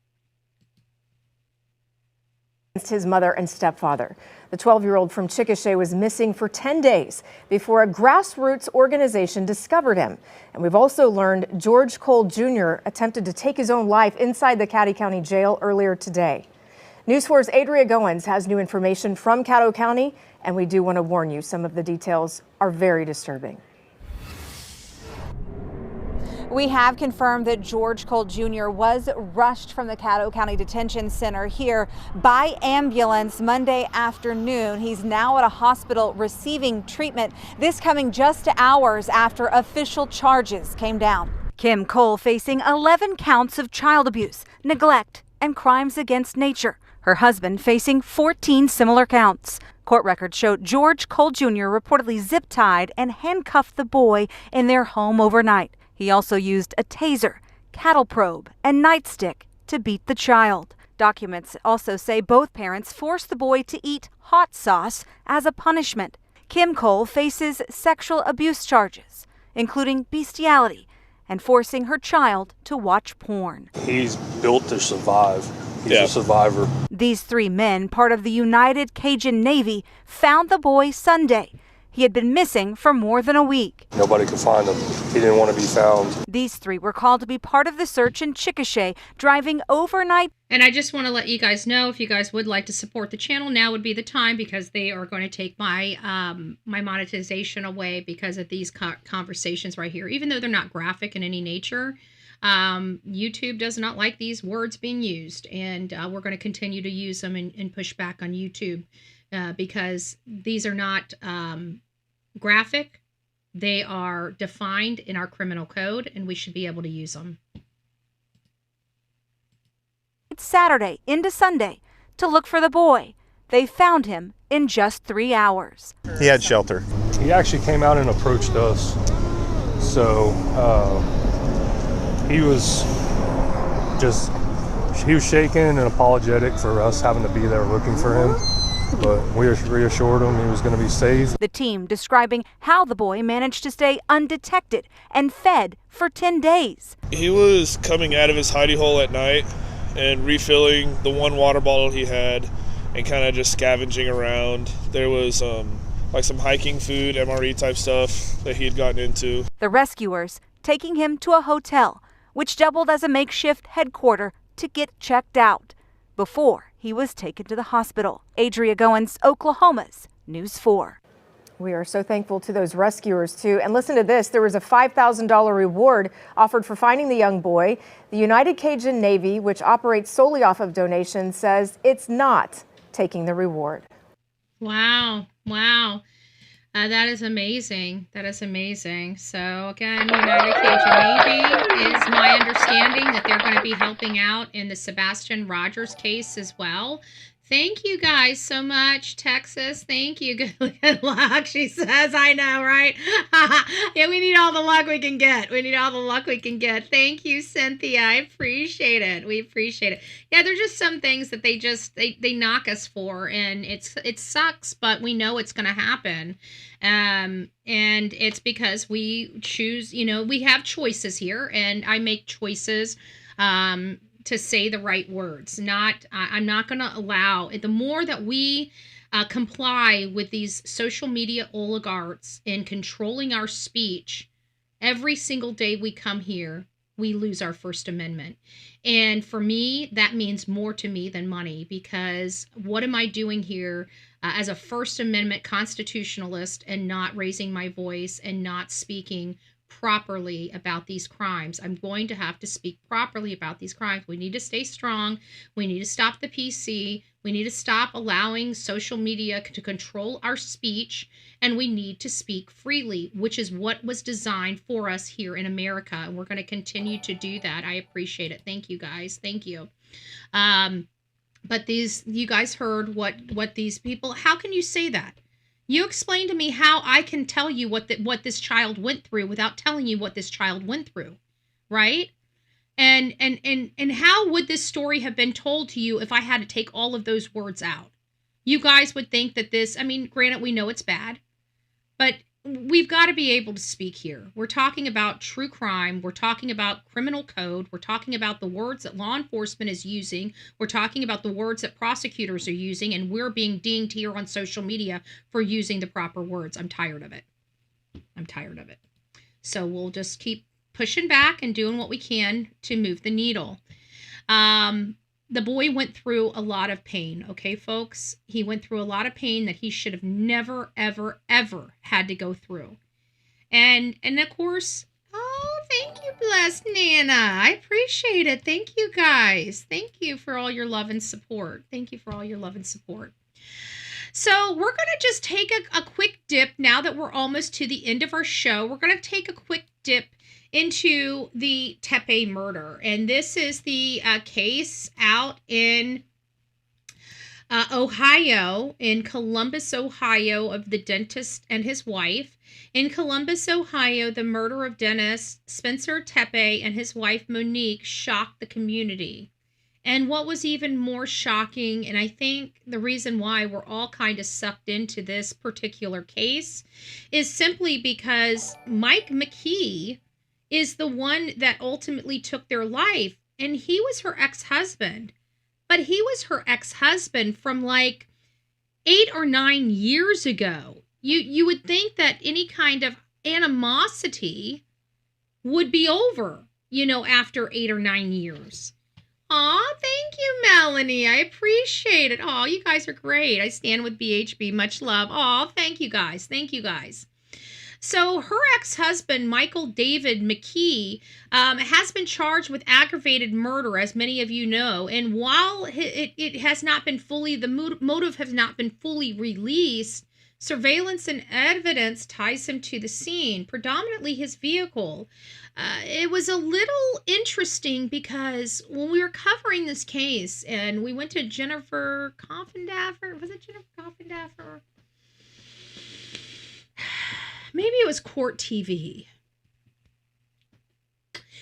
His mother and stepfather. The 12-year-old from Chickasha was missing for 10 days before a grassroots organization discovered him. And we've also learned George Cole Jr. attempted to take his own life inside the Caddo County Jail earlier today. News 4's Adria Goins has new information from Caddo County, and we do want to warn you, some of the details are very disturbing. We have confirmed that George Cole Jr. was rushed from the Caddo County Detention Center here by ambulance Monday afternoon. He's now at a hospital receiving treatment. This coming just hours after official charges came down. Kim Cole facing 11 counts of child abuse, neglect, and crimes against nature. Her husband facing 14 similar counts. Court records showed George Cole Jr. reportedly zip-tied and handcuffed the boy in their home overnight. He also used a taser, cattle probe, and nightstick to beat the child. Documents also say both parents forced the boy to eat hot sauce as a punishment. Kim Cole faces sexual abuse charges, including bestiality and forcing her child to watch porn. He's built to survive. He's a survivor. These three men, part of the United Cajun Navy, found the boy Sunday. he had been missing for more than a week. Nobody could find him. He didn't want to be found. These 3 were called to be part of the search in Chickasha, driving overnight. And I just want to let you guys know, if you guys would like to support the channel, now would be the time, because they are going to take my my monetization away because of these conversations right here. Even though they're not graphic in any nature, YouTube does not like these words being used, and we're going to continue to use them and push back on YouTube because these are not graphic. They are defined in our criminal code, and we should be able to use them. It's Saturday into Sunday to look for the boy. They found him in just 3 hours. He had shelter. He actually came out and approached us. So he was shaken and apologetic for us having to be there looking for him. But we reassured him he was going to be safe. The team describing how the boy managed to stay undetected and fed for 10 days. He was coming out of his hidey hole at night and refilling the one water bottle he had and kind of just scavenging around. There was like some hiking food, MRE type stuff that he had gotten into. The rescuers taking him to a hotel, which doubled as a makeshift headquarters to get checked out before he was taken to the hospital. Adria Goins, Oklahoma's News 4. We are so thankful to those rescuers, too. And listen to this. There was a $5,000 reward offered for finding the young boy. The United Cajun Navy, which operates solely off of donations, says it's not taking the reward. Wow. Wow. That is amazing. That is amazing. So, again, United Cajun Navy is my understanding that they're going to be helping out in the Sebastian Rogers case as well. Thank you guys so much, Texas. Thank you. Good luck, she says. I know, right? Yeah, we need all the luck we can get. We need all the luck we can get. Thank you, Cynthia. I appreciate it. We appreciate it. Yeah, there's just some things that they knock us for, and it sucks, but we know it's going to happen. And it's because we choose, we have choices here, and I make choices to say the right words. I'm not going to allow it. The more that we comply with these social media oligarchs in controlling our speech, every single day we come here, we lose our First Amendment. And for me, that means more to me than money, because what am I doing here as a First Amendment constitutionalist and not raising my voice and not speaking properly about these crimes? I'm going to have to speak properly about these crimes. We need to stay strong. We need to stop the PC. We need to stop allowing social media to control our speech, and we need to speak freely, which is what was designed for us here in America, and we're going to continue to do that. I appreciate it. Thank you, guys. Thank you. But you guys heard what these people, how can you say that? You explain to me how I can tell you what this child went through without telling you what this child went through, right? And how would this story have been told to you if I had to take all of those words out? You guys would think that this, granted, we know it's bad, but we've got to be able to speak here. We're talking about true crime. We're talking about criminal code. We're talking about the words that law enforcement is using. We're talking about the words that prosecutors are using, and we're being dinged here on social media for using the proper words. I'm tired of it. I'm tired of it. So we'll just keep pushing back and doing what we can to move the needle. The boy went through a lot of pain, okay, folks? He went through a lot of pain that he should have never, ever, ever had to go through. And of course, oh, thank you, blessed Nana. I appreciate it. Thank you, guys. Thank you for all your love and support. Thank you for all your love and support. So we're going to just take a quick dip now that we're almost to the end of our show. We're going to take a quick dip into the Tepe murder. And this is the case out in Ohio, in Columbus, Ohio, of the dentist and his wife. In Columbus, Ohio, the murder of dentist Spencer Tepe and his wife Monique shocked the community. And what was even more shocking, and I think the reason why we're all kind of sucked into this particular case, is simply because Mike McKee is the one that ultimately took their life, and he was her ex-husband. But he was her ex-husband from like 8 or 9 years ago. You would think that any kind of animosity would be over, after 8 or 9 years. Aw, thank you, Melanie. I appreciate it. Aw, you guys are great. I stand with BHB. Much love. Aw, thank you guys. Thank you guys. So her ex-husband, Michael David McKee, has been charged with aggravated murder, as many of you know. And while it has not been fully, the motive has not been fully released, surveillance and evidence ties him to the scene, predominantly his vehicle. It was a little interesting because when we were covering this case and we went to Jennifer Coffindaffer, was it Jennifer Coffindaffer? Maybe it was Court TV.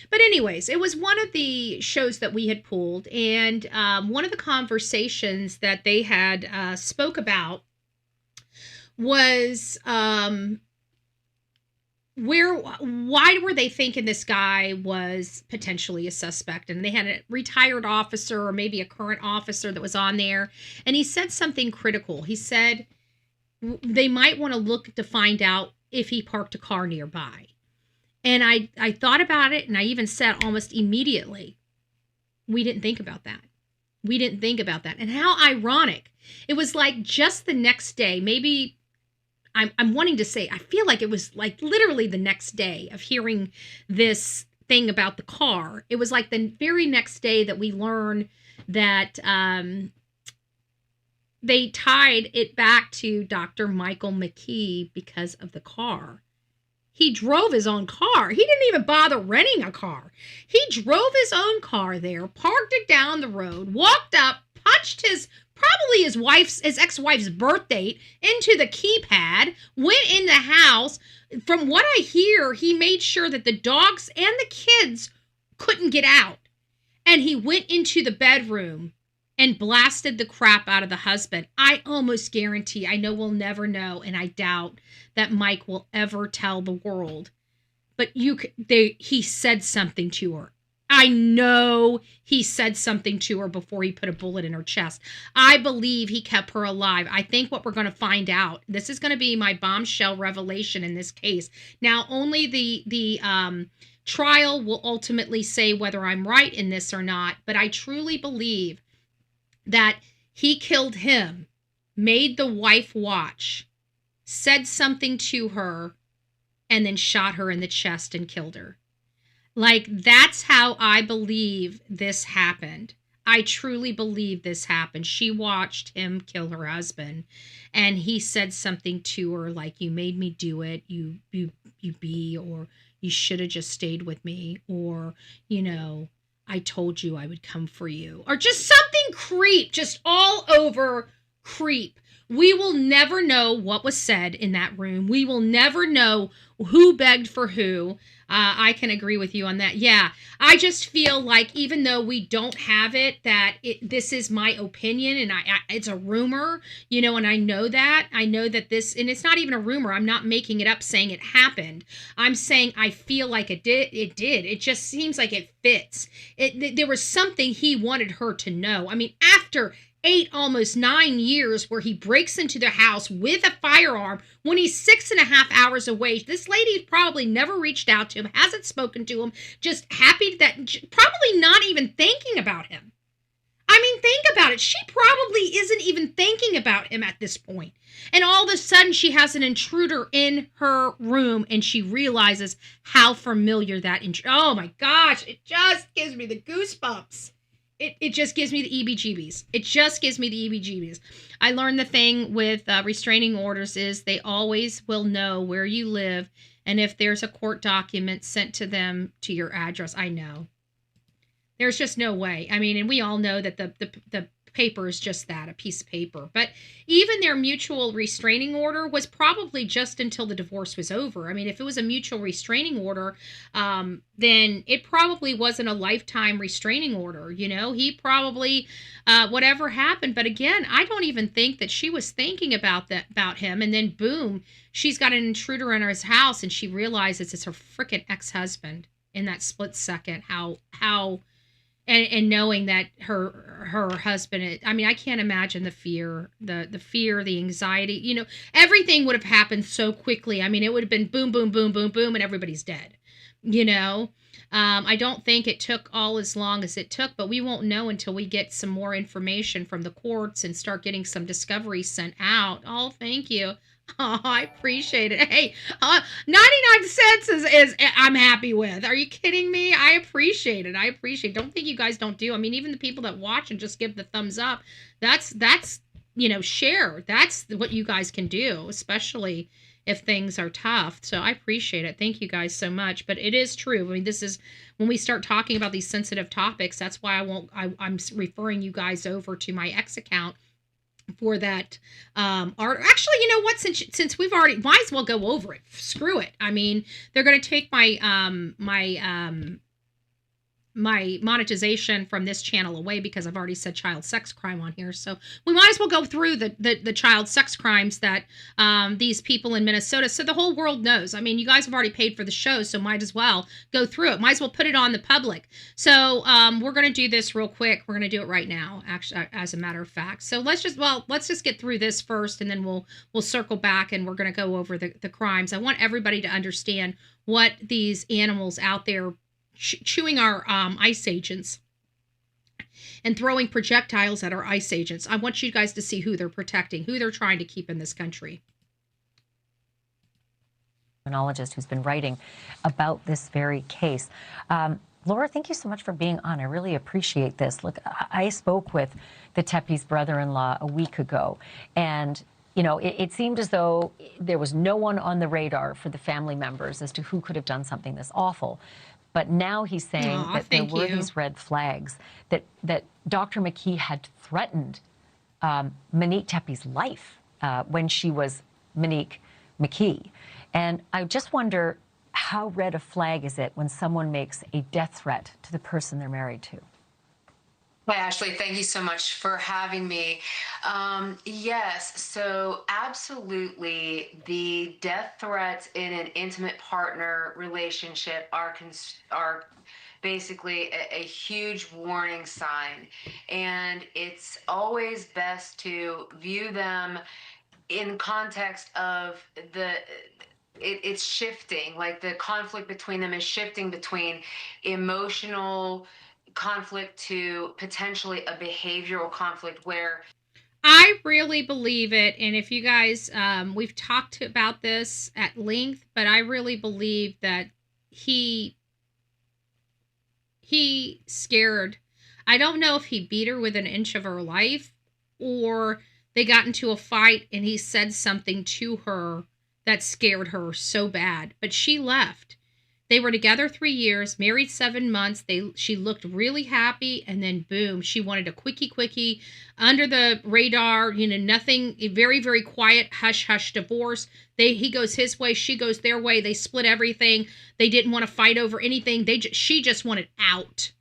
But anyways, it was one of the shows that we had pulled, and one of the conversations that they had spoke about was why were they thinking this guy was potentially a suspect? And they had a retired officer or maybe a current officer that was on there, and he said something critical. He said they might want to look to find out if he parked a car nearby. And I thought about it, and I even said almost immediately, we didn't think about that. We didn't think about that. And how ironic. It was like just the next day, maybe I'm wanting to say, I feel like it was like literally the next day of hearing this thing about the car. It was like the very next day that we learned that they tied it back to Dr. Michael McKee because of the car. He drove his own car. He didn't even bother renting a car. He drove his own car there, parked it down the road, walked up, punched probably his ex-wife's birth date into the keypad, went in the house. From what I hear, he made sure that the dogs and the kids couldn't get out. And he went into the bedroom and blasted the crap out of the husband. I almost guarantee, I know we'll never know, and I doubt that Mike will ever tell the world. But he said something to her. I know he said something to her before he put a bullet in her chest. I believe he kept her alive. I think what we're going to find out, this is going to be my bombshell revelation in this case. Now, only the trial will ultimately say whether I'm right in this or not, but I truly believe that he killed him, made the wife watch, said something to her, and then shot her in the chest and killed her. Like, that's how I believe this happened. I truly believe this happened. She watched him kill her husband, and he said something to her like, you made me do it, or you should have just stayed with me, or, I told you I would come for you, or just something creep, just all over creep. We will never know what was said in that room. We will never know who begged for who. I can agree with you on that. Yeah, I just feel like even though we don't have it, that this is my opinion, and it's a rumor, and I know that this, and it's not even a rumor. I'm not making it up saying it happened. I'm saying I feel like it did. It just seems like it fits. There was something he wanted her to know. I mean, after 8, almost 9 years where he breaks into the house with a firearm when he's 6.5 hours away. This lady probably never reached out to him, hasn't spoken to him, just happy that, probably not even thinking about him. I mean, think about it. She probably isn't even thinking about him at this point. And all of a sudden she has an intruder in her room and she realizes how familiar that oh my gosh, it just gives me the goosebumps. It just gives me the EBGBs. It just gives me the EBGBs. I learned the thing with restraining orders is they always will know where you live, and if there's a court document sent to them to your address, I know. There's just no way. I mean, and we all know that the paper is just that, a piece of paper. But even their mutual restraining order was probably just until the divorce was over. I mean, if it was a mutual restraining order, then it probably wasn't a lifetime restraining order. He probably, whatever happened. But again, I don't even think that she was thinking about him. And then boom, she's got an intruder in her house and she realizes it's her freaking ex-husband in that split second. How and knowing that her husband, I mean, I can't imagine the fear, the fear, the anxiety, you know, everything would have happened so quickly. I mean, it would have been boom, boom, boom, boom, boom, and everybody's dead, you know. I don't think it took all as long as it took, but we won't know until we get some more information from the courts and start getting some discoveries sent out. Oh, thank you. Oh, I appreciate it. Hey, 99 cents is I'm happy with. Are you kidding me? I appreciate it. I appreciate it. Don't think you guys don't do. I mean, even the people that watch and just give the thumbs up, that's you know, share. That's what you guys can do, especially if things are tough. So I appreciate it. Thank you guys so much. But it is true. I mean, this is when we start talking about these sensitive topics, that's why I'm referring you guys over to my X account for that art. Actually, you know what, since we've already, might as well go over it. Screw it. I mean, they're going to take my my monetization from this channel away because I've already said child sex crime on here. So we might as well go through the child sex crimes that these people in Minnesota, so the whole world knows. I mean, you guys have already paid for the show, so might as well go through it. Might as well put it on the public. So we're going to do this real quick. We're going to do it right now, actually, as a matter of fact. So let's just get through this first, and then we'll circle back and we're going to go over the crimes. I want everybody to understand what these animals out there chewing our ICE agents and throwing projectiles at our ICE agents. I want you guys to see who they're protecting, who they're trying to keep in this country. Criminologist who's been writing about this very case. Laura, thank you so much for being on. I really appreciate this. Look, I spoke with the Tepe's brother-in-law a week ago, and you know, it seemed as though there was no one on the radar for the family members as to who could have done something this awful. But now he's saying that there were these red flags, that Dr. McKee had threatened Monique Tepe's life when she was Monique McKee. And I just wonder, how red a flag is it when someone makes a death threat to the person they're married to? Hi, Ashley. Thank you so much for having me. Yes, so absolutely, the death threats in an intimate partner relationship are basically a huge warning sign. And it's always best to view them in context of it's shifting, like the conflict between them is shifting between emotional conflict to potentially a behavioral conflict where I really believe it. And if you guys, we've talked about this at length, but I really believe that he scared. I don't know if he beat her with an inch of her life or they got into a fight and he said something to her that scared her so bad, but she left. They were together 3 years, married 7 months. She looked really happy, and then boom, she wanted a quickie, under the radar, you know, nothing, a very, very quiet, hush divorce. He goes his way, she goes their way. They split everything. They didn't want to fight over anything. She just wanted out.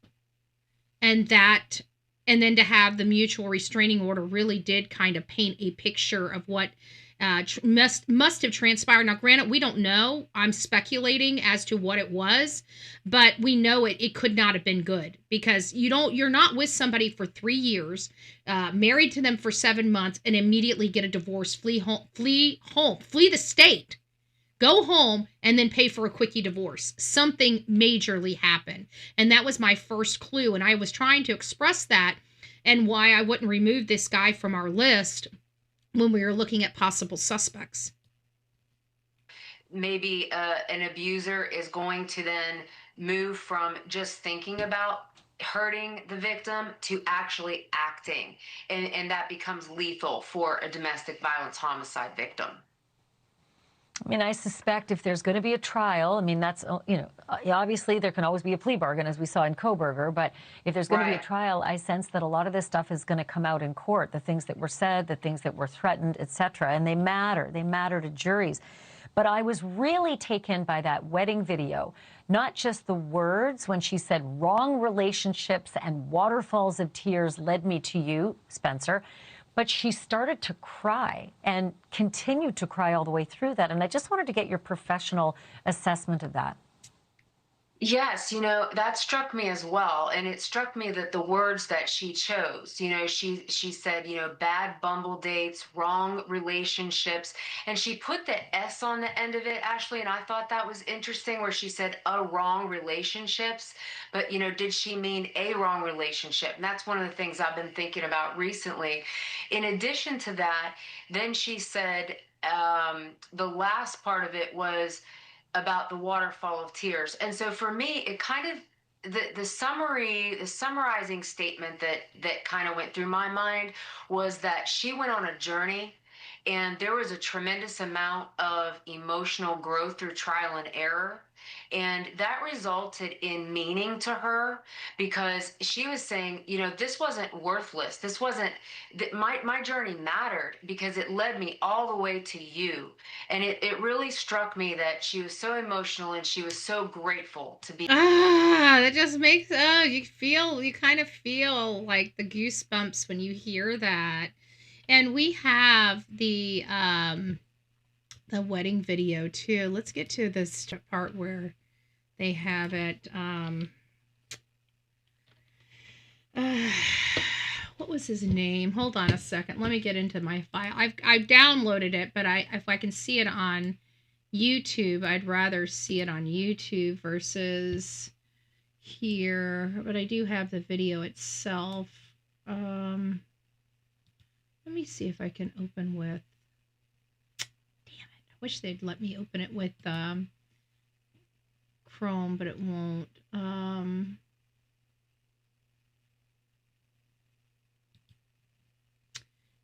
And then to have the mutual restraining order really did kind of paint a picture of what must have transpired. Now, granted, we don't know. I'm speculating as to what it was, but we know it could not have been good because you're not with somebody for 3 years, married to them for 7 months, and immediately get a divorce, flee the state, go home, and then pay for a quickie divorce. Something majorly happened, and that was my first clue. And I was trying to express that and why I wouldn't remove this guy from our list when we were looking at possible suspects. Maybe an abuser is going to then move from just thinking about hurting the victim to actually acting. And that becomes lethal for a domestic violence homicide victim. I mean, I suspect if there's going to be a trial, I mean, that's, you know, obviously there can always be a plea bargain, as we saw in Koberger, but if there's going to be a trial, I sense that a lot of this stuff is going to come out in court, the things that were said, the things that were threatened, etc., and they matter to juries. But I was really taken by that wedding video, not just the words when she said wrong relationships and waterfalls of tears led me to you, Spencer, but she started to cry and continued to cry all the way through that. And I just wanted to get your professional assessment of that. Yes, that struck me as well. And it struck me that the words that she chose, she said, bad bumble dates, wrong relationships. And she put the S on the end of it, Ashley. And I thought that was interesting where she said a wrong relationships. But, did she mean a wrong relationship? And that's one of the things I've been thinking about recently. In addition to that, then she said, the last part of it was about the waterfall of tears. And so for me, it kind of the summarizing statement that kind of went through my mind was that she went on a journey and there was a tremendous amount of emotional growth through trial and error. And that resulted in meaning to her because she was saying, this wasn't worthless. This wasn't, my journey mattered because it led me all the way to you. And it really struck me that she was so emotional and she was so grateful to be. That just makes, you kind of feel like the goosebumps when you hear that. And we have the wedding video too. Let's get to this part where they have it. What was his name? Hold on a second. Let me get into my file. I've downloaded it, but if I can see it on YouTube, I'd rather see it on YouTube versus here. But I do have the video itself. Let me see if I can open with. Damn it! I wish they'd let me open it with Chrome, but it won't.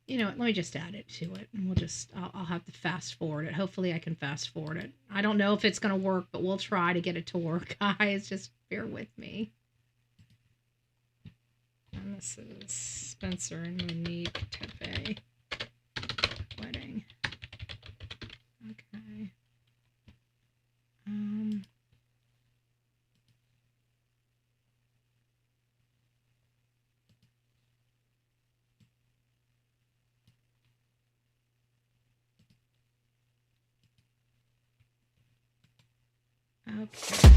You know what, let me just add it to it and I'll have to fast forward it. Hopefully I can fast forward it. I don't know if it's going to work, but we'll try to get it to work, guys. Just bear with me. And this is Spencer and Monique Tepe wedding. Okay. Okay.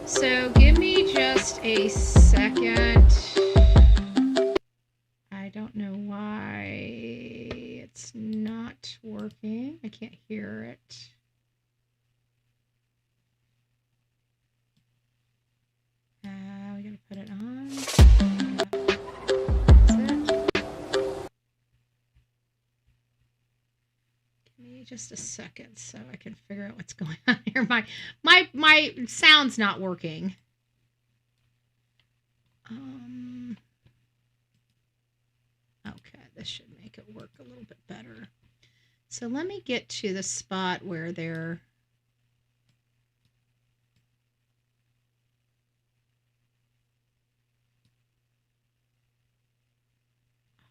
So give me just a second. I don't know why it's not working. I can't hear it. We gotta put it on. Just a second so I can figure out what's going on here. My sound's not working. Okay, this should make it work a little bit better. So let me get to the spot where they're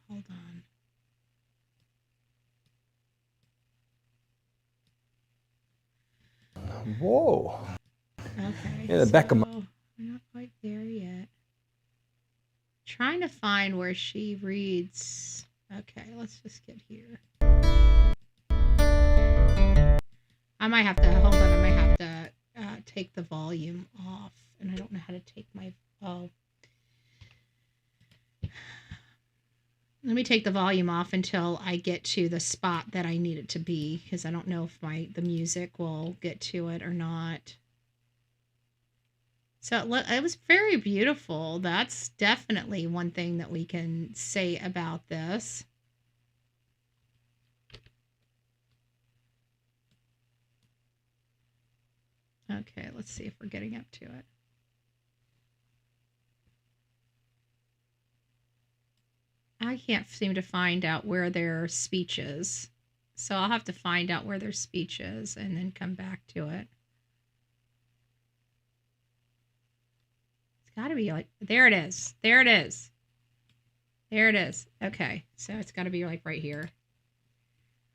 hold on. Whoa. Okay. Yeah, the back of my... We're not quite there yet. Trying to find where she reads. Okay, let's just get here. I might have to, hold on, I might have to take the volume off. And I don't know how to take my, let me take the volume off until I get to the spot that I need it to be, because I don't know if the music will get to it or not. So it was very beautiful. That's definitely one thing that we can say about this. Okay, let's see if we're getting up to it. I can't seem to find out where their speech is. So I'll have to find out where their speech is and then come back to it. It's got to be like, there it is. There it is. There it is. Okay, so it's got to be like right here.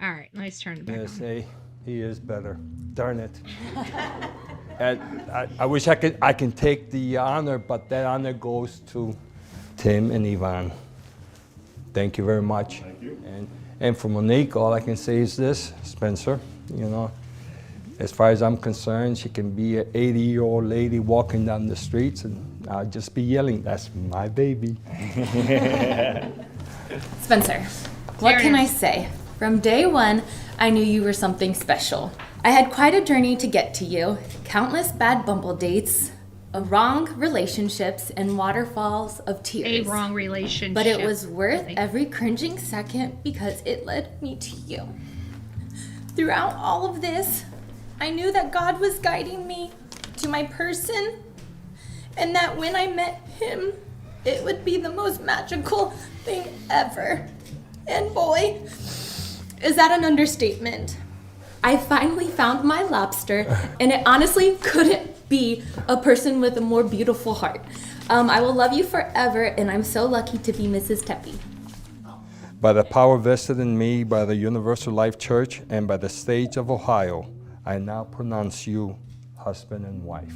All right, let's turn it back on. Say he is better. Darn it. And I wish I can take the honor, but that honor goes to Tim and Yvonne. Thank you very much. Thank you. And for Monique, all I can say is this, Spencer, you know, as far as I'm concerned, she can be an 80-year-old lady walking down the streets and I'll just be yelling, "That's my baby." Spencer, what can I say? From day one, I knew you were something special. I had quite a journey to get to you. Countless bad bumble dates, wrong relationships, and waterfalls of tears. A wrong relationship. But it was worth every cringing second because it led me to you. Throughout all of this, I knew that God was guiding me to my person, and that when I met him, it would be the most magical thing ever. And boy, is that an understatement. I finally found my lobster, and it honestly couldn't be a person with a more beautiful heart. I will love you forever, and I'm so lucky to be Mrs. Tepe. By the power vested in me by the Universal Life Church and by the state of Ohio, I now pronounce you husband and wife.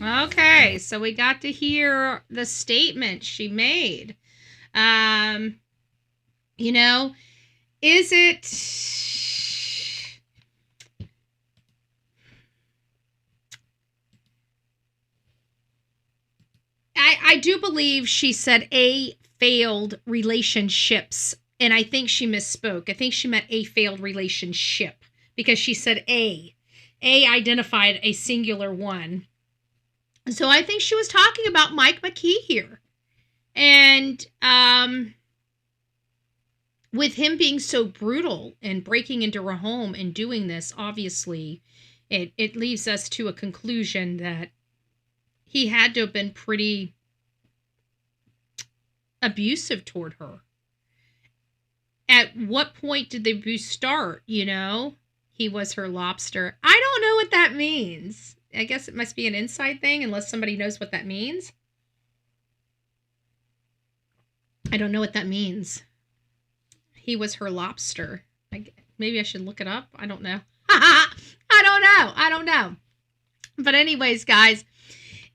Okay, so we got to hear the statement she made. You know, is it... I do believe she said a failed relationships, and I think she misspoke. I think she meant a failed relationship because she said A. A identified a singular one. So I think she was talking about Mike McKee here. And with him being so brutal and breaking into her home and doing this, obviously, it leads us to a conclusion that he had to have been pretty abusive toward her. At what point did the abuse start, you know? He was her lobster. I don't know what that means. I guess it must be an inside thing unless somebody knows what that means. I don't know what that means. He was her lobster. Maybe I should look it up. I don't know. I don't know. But anyways, guys,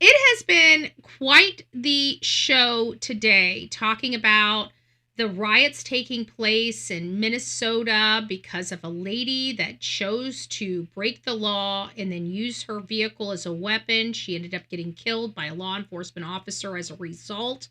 it has been quite the show today, talking about the riots taking place in Minnesota because of a lady that chose to break the law and then use her vehicle as a weapon. She ended up getting killed by a law enforcement officer as a result.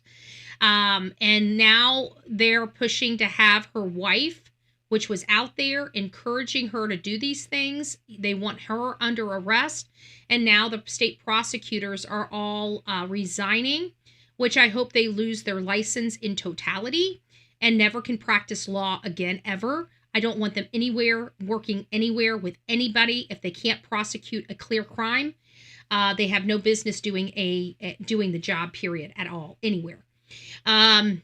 And now they're pushing to have her wife, which was out there encouraging her to do these things. They want her under arrest. And now the state prosecutors are all resigning, which I hope they lose their license in totality and never can practice law again, ever. I don't want them anywhere, working anywhere with anybody if they can't prosecute a clear crime. They have no business doing the job, period, at all, anywhere. And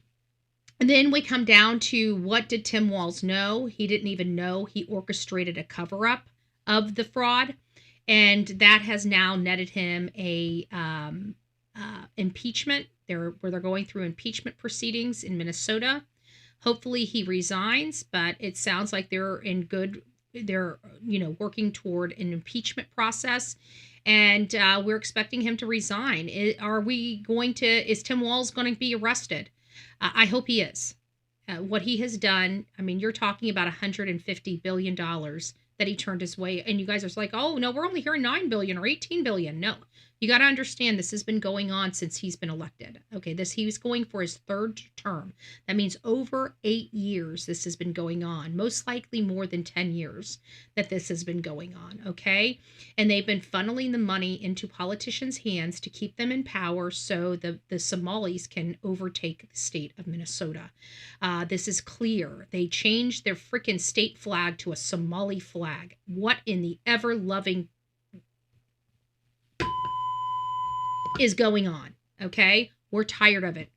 then we come down to, what did Tim Walz know? He didn't even know he orchestrated a cover-up of the fraud. And that has now netted him a impeachment. Where they're going through impeachment proceedings in Minnesota. Hopefully he resigns, but it sounds like they're working toward an impeachment process. And we're expecting him to resign. Is Tim Walz going to be arrested? I hope he is. What he has done, I mean, you're talking about $150 billion that he turned his way. And you guys are like, oh, no, we're only hearing $9 billion or $18 billion. No, you got to understand this has been going on since he's been elected. Okay, he was going for his third term. That means over 8 years this has been going on. Most likely more than 10 years that this has been going on, okay? And they've been funneling the money into politicians' hands to keep them in power so the Somalis can overtake the state of Minnesota. This is clear. They changed their freaking state flag to a Somali flag. What in the ever-loving is going on, okay? We're tired of it.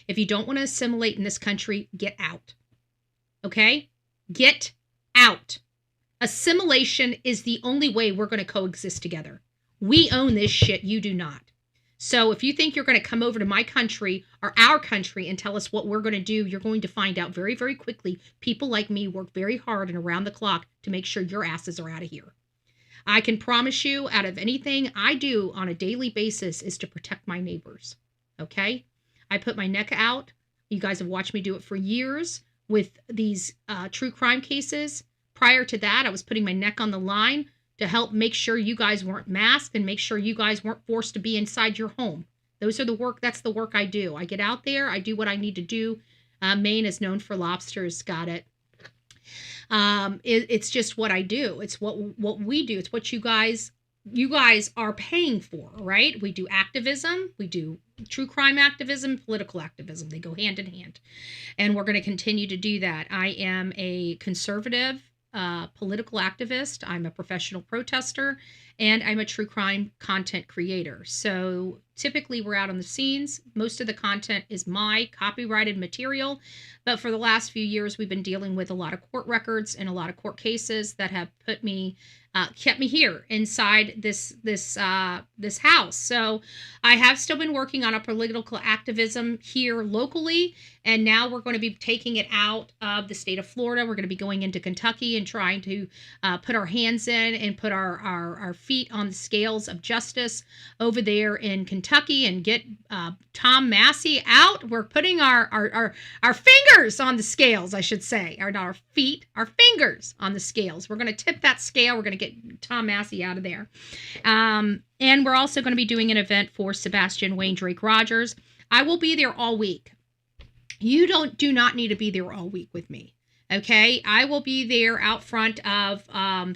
If you don't want to assimilate in this country, get out, okay? Get out. Assimilation is the only way we're going to coexist together. We own this shit. You do not. So if you think you're going to come over to my country or our country and tell us what we're going to do, you're going to find out very, very quickly. People like me work very hard and around the clock to make sure your asses are out of here. I can promise you, out of anything I do on a daily basis is to protect my neighbors, okay? I put my neck out. You guys have watched me do it for years with these true crime cases. Prior to that, I was putting my neck on the line to help make sure you guys weren't masked and make sure you guys weren't forced to be inside your home. That's the work I do. I get out there, I do what I need to do. Maine is known for lobsters, got it. It's just what I do. It's what we do. It's what you guys are paying for, right? We do activism, we do true crime activism, political activism. They go hand in hand. And we're going to continue to do that. I am a conservative political activist. I'm a professional protester, and I'm a true crime content creator. So typically we're out on the scenes. Most of the content is my copyrighted material, but for the last few years, we've been dealing with a lot of court records and a lot of court cases that have kept me here inside this house. So I have still been working on a political activism here locally, and now we're going to be taking it out of the state of Florida. We're going to be going into Kentucky and trying to put our hands in and put our feet on the scales of justice over there in Kentucky and get Tom Massey out. We're putting our fingers on the scales, I should say, or not our feet, our fingers on the scales. We're going to tip that scale. We're going to get Tom Massey out of there. And we're also going to be doing an event for Sebastian Wayne Drake Rogers. I will be there all week. You do not need to be there all week with me. Okay, I will be there out front of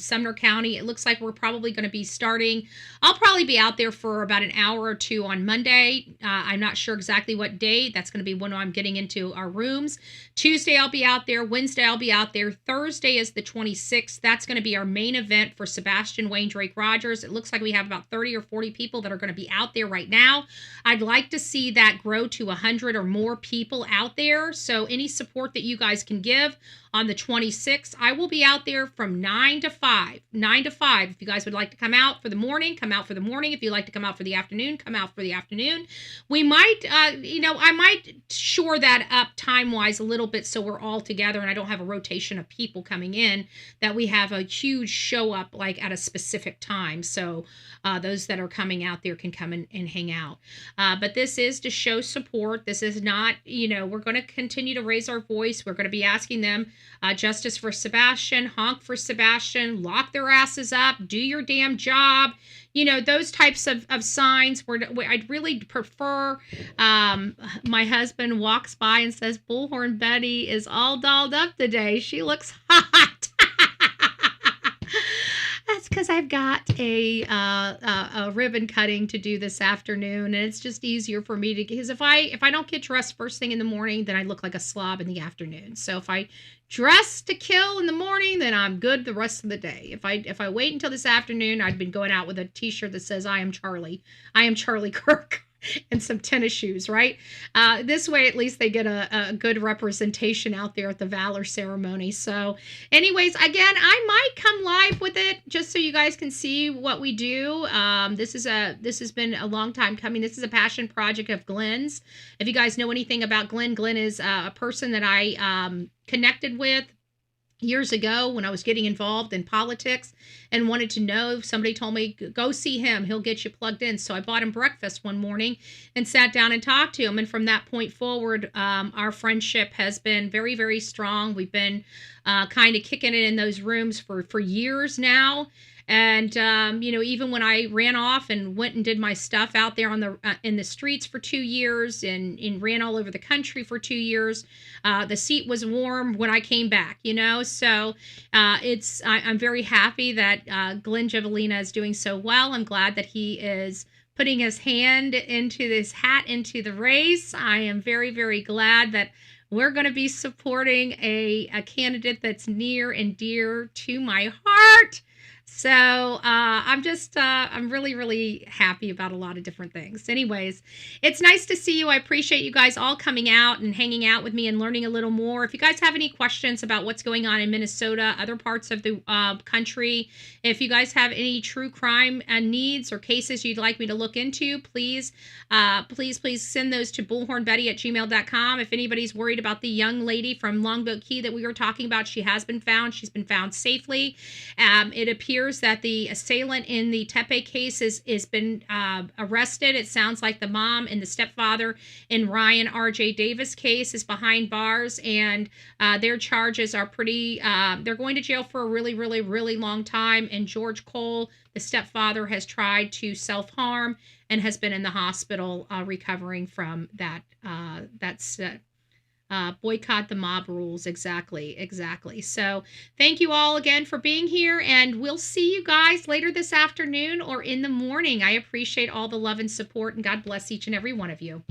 Sumner County. It looks like we're probably going to be starting. I'll probably be out there for about an hour or two on Monday. I'm not sure exactly what day. That's going to be when I'm getting into our rooms. Tuesday, I'll be out there. Wednesday, I'll be out there. Thursday is the 26th. That's going to be our main event for Sebastian Wayne Drake Rogers. It looks like we have about 30 or 40 people that are going to be out there right now. I'd like to see that grow to 100 or more people out there. So any support that you guys can give on the 26th, I will be out there from 9 to 5. 9 to 5. If you guys would like to come out for the morning, come out for the morning. If you'd like to come out for the afternoon, come out for the afternoon. We might, I might shore that up time-wise a little bit so we're all together and I don't have a rotation of people coming in, that we have a huge show up like at a specific time. So those that are coming out there can come and hang out. But this is to show support. This is not, we're going to continue to raise our voice. We're going to be asking them justice for Sebastian, honk for Sebastian, lock their asses up, do your damn job. Those types of signs where I'd really prefer my husband walks by and says, Bullhorn Betty is all dolled up today. She looks hot. That's because I've got a ribbon cutting to do this afternoon, and it's just easier for me because if I don't get dressed first thing in the morning, then I look like a slob in the afternoon. So if I dress to kill in the morning, then I'm good the rest of the day. If I wait until this afternoon, I'd been going out with a t-shirt that says I am Charlie Kirk. And some tennis shoes, right? This way, at least they get a good representation out there at the Valor ceremony. So anyways, again, I might come live with it just so you guys can see what we do. This has been a long time coming. This is a passion project of Glenn's. If you guys know anything about Glenn, Glenn is a person that I connected with years ago when I was getting involved in politics and wanted to know. Somebody told me, go see him. He'll get you plugged in. So I bought him breakfast one morning and sat down and talked to him. And from that point forward, our friendship has been very, very strong. We've been kind of kicking it in those rooms for years now. And, even when I ran off and went and did my stuff out there in the streets for 2 years and ran all over the country for 2 years, the seat was warm when I came back, So I'm very happy that Glenn Javelina is doing so well. I'm glad that he is putting his hand into this hat into the race. I am very, very glad that we're going to be supporting a candidate that's near and dear to my heart. So I'm really, really happy about a lot of different things. Anyways, it's nice to see you. I appreciate you guys all coming out and hanging out with me and learning a little more. If you guys have any questions about what's going on in Minnesota, other parts of the country, if you guys have any true crime needs or cases you'd like me to look into, please send those to bullhornbetty@gmail.com. If anybody's worried about the young lady from Longboat Key that we were talking about, she has been found. She's been found safely. It appears appears that the assailant in the Tepe case is been arrested. It sounds like the mom and the stepfather in Ryan R.J. Davis case is behind bars, and their charges are pretty, they're going to jail for a really, really, really long time. And George Cole, the stepfather, has tried to self-harm and has been in the hospital recovering from that. Boycott the mob rules. Exactly. So thank you all again for being here, and we'll see you guys later this afternoon or in the morning. I appreciate all the love and support, and God bless each and every one of you.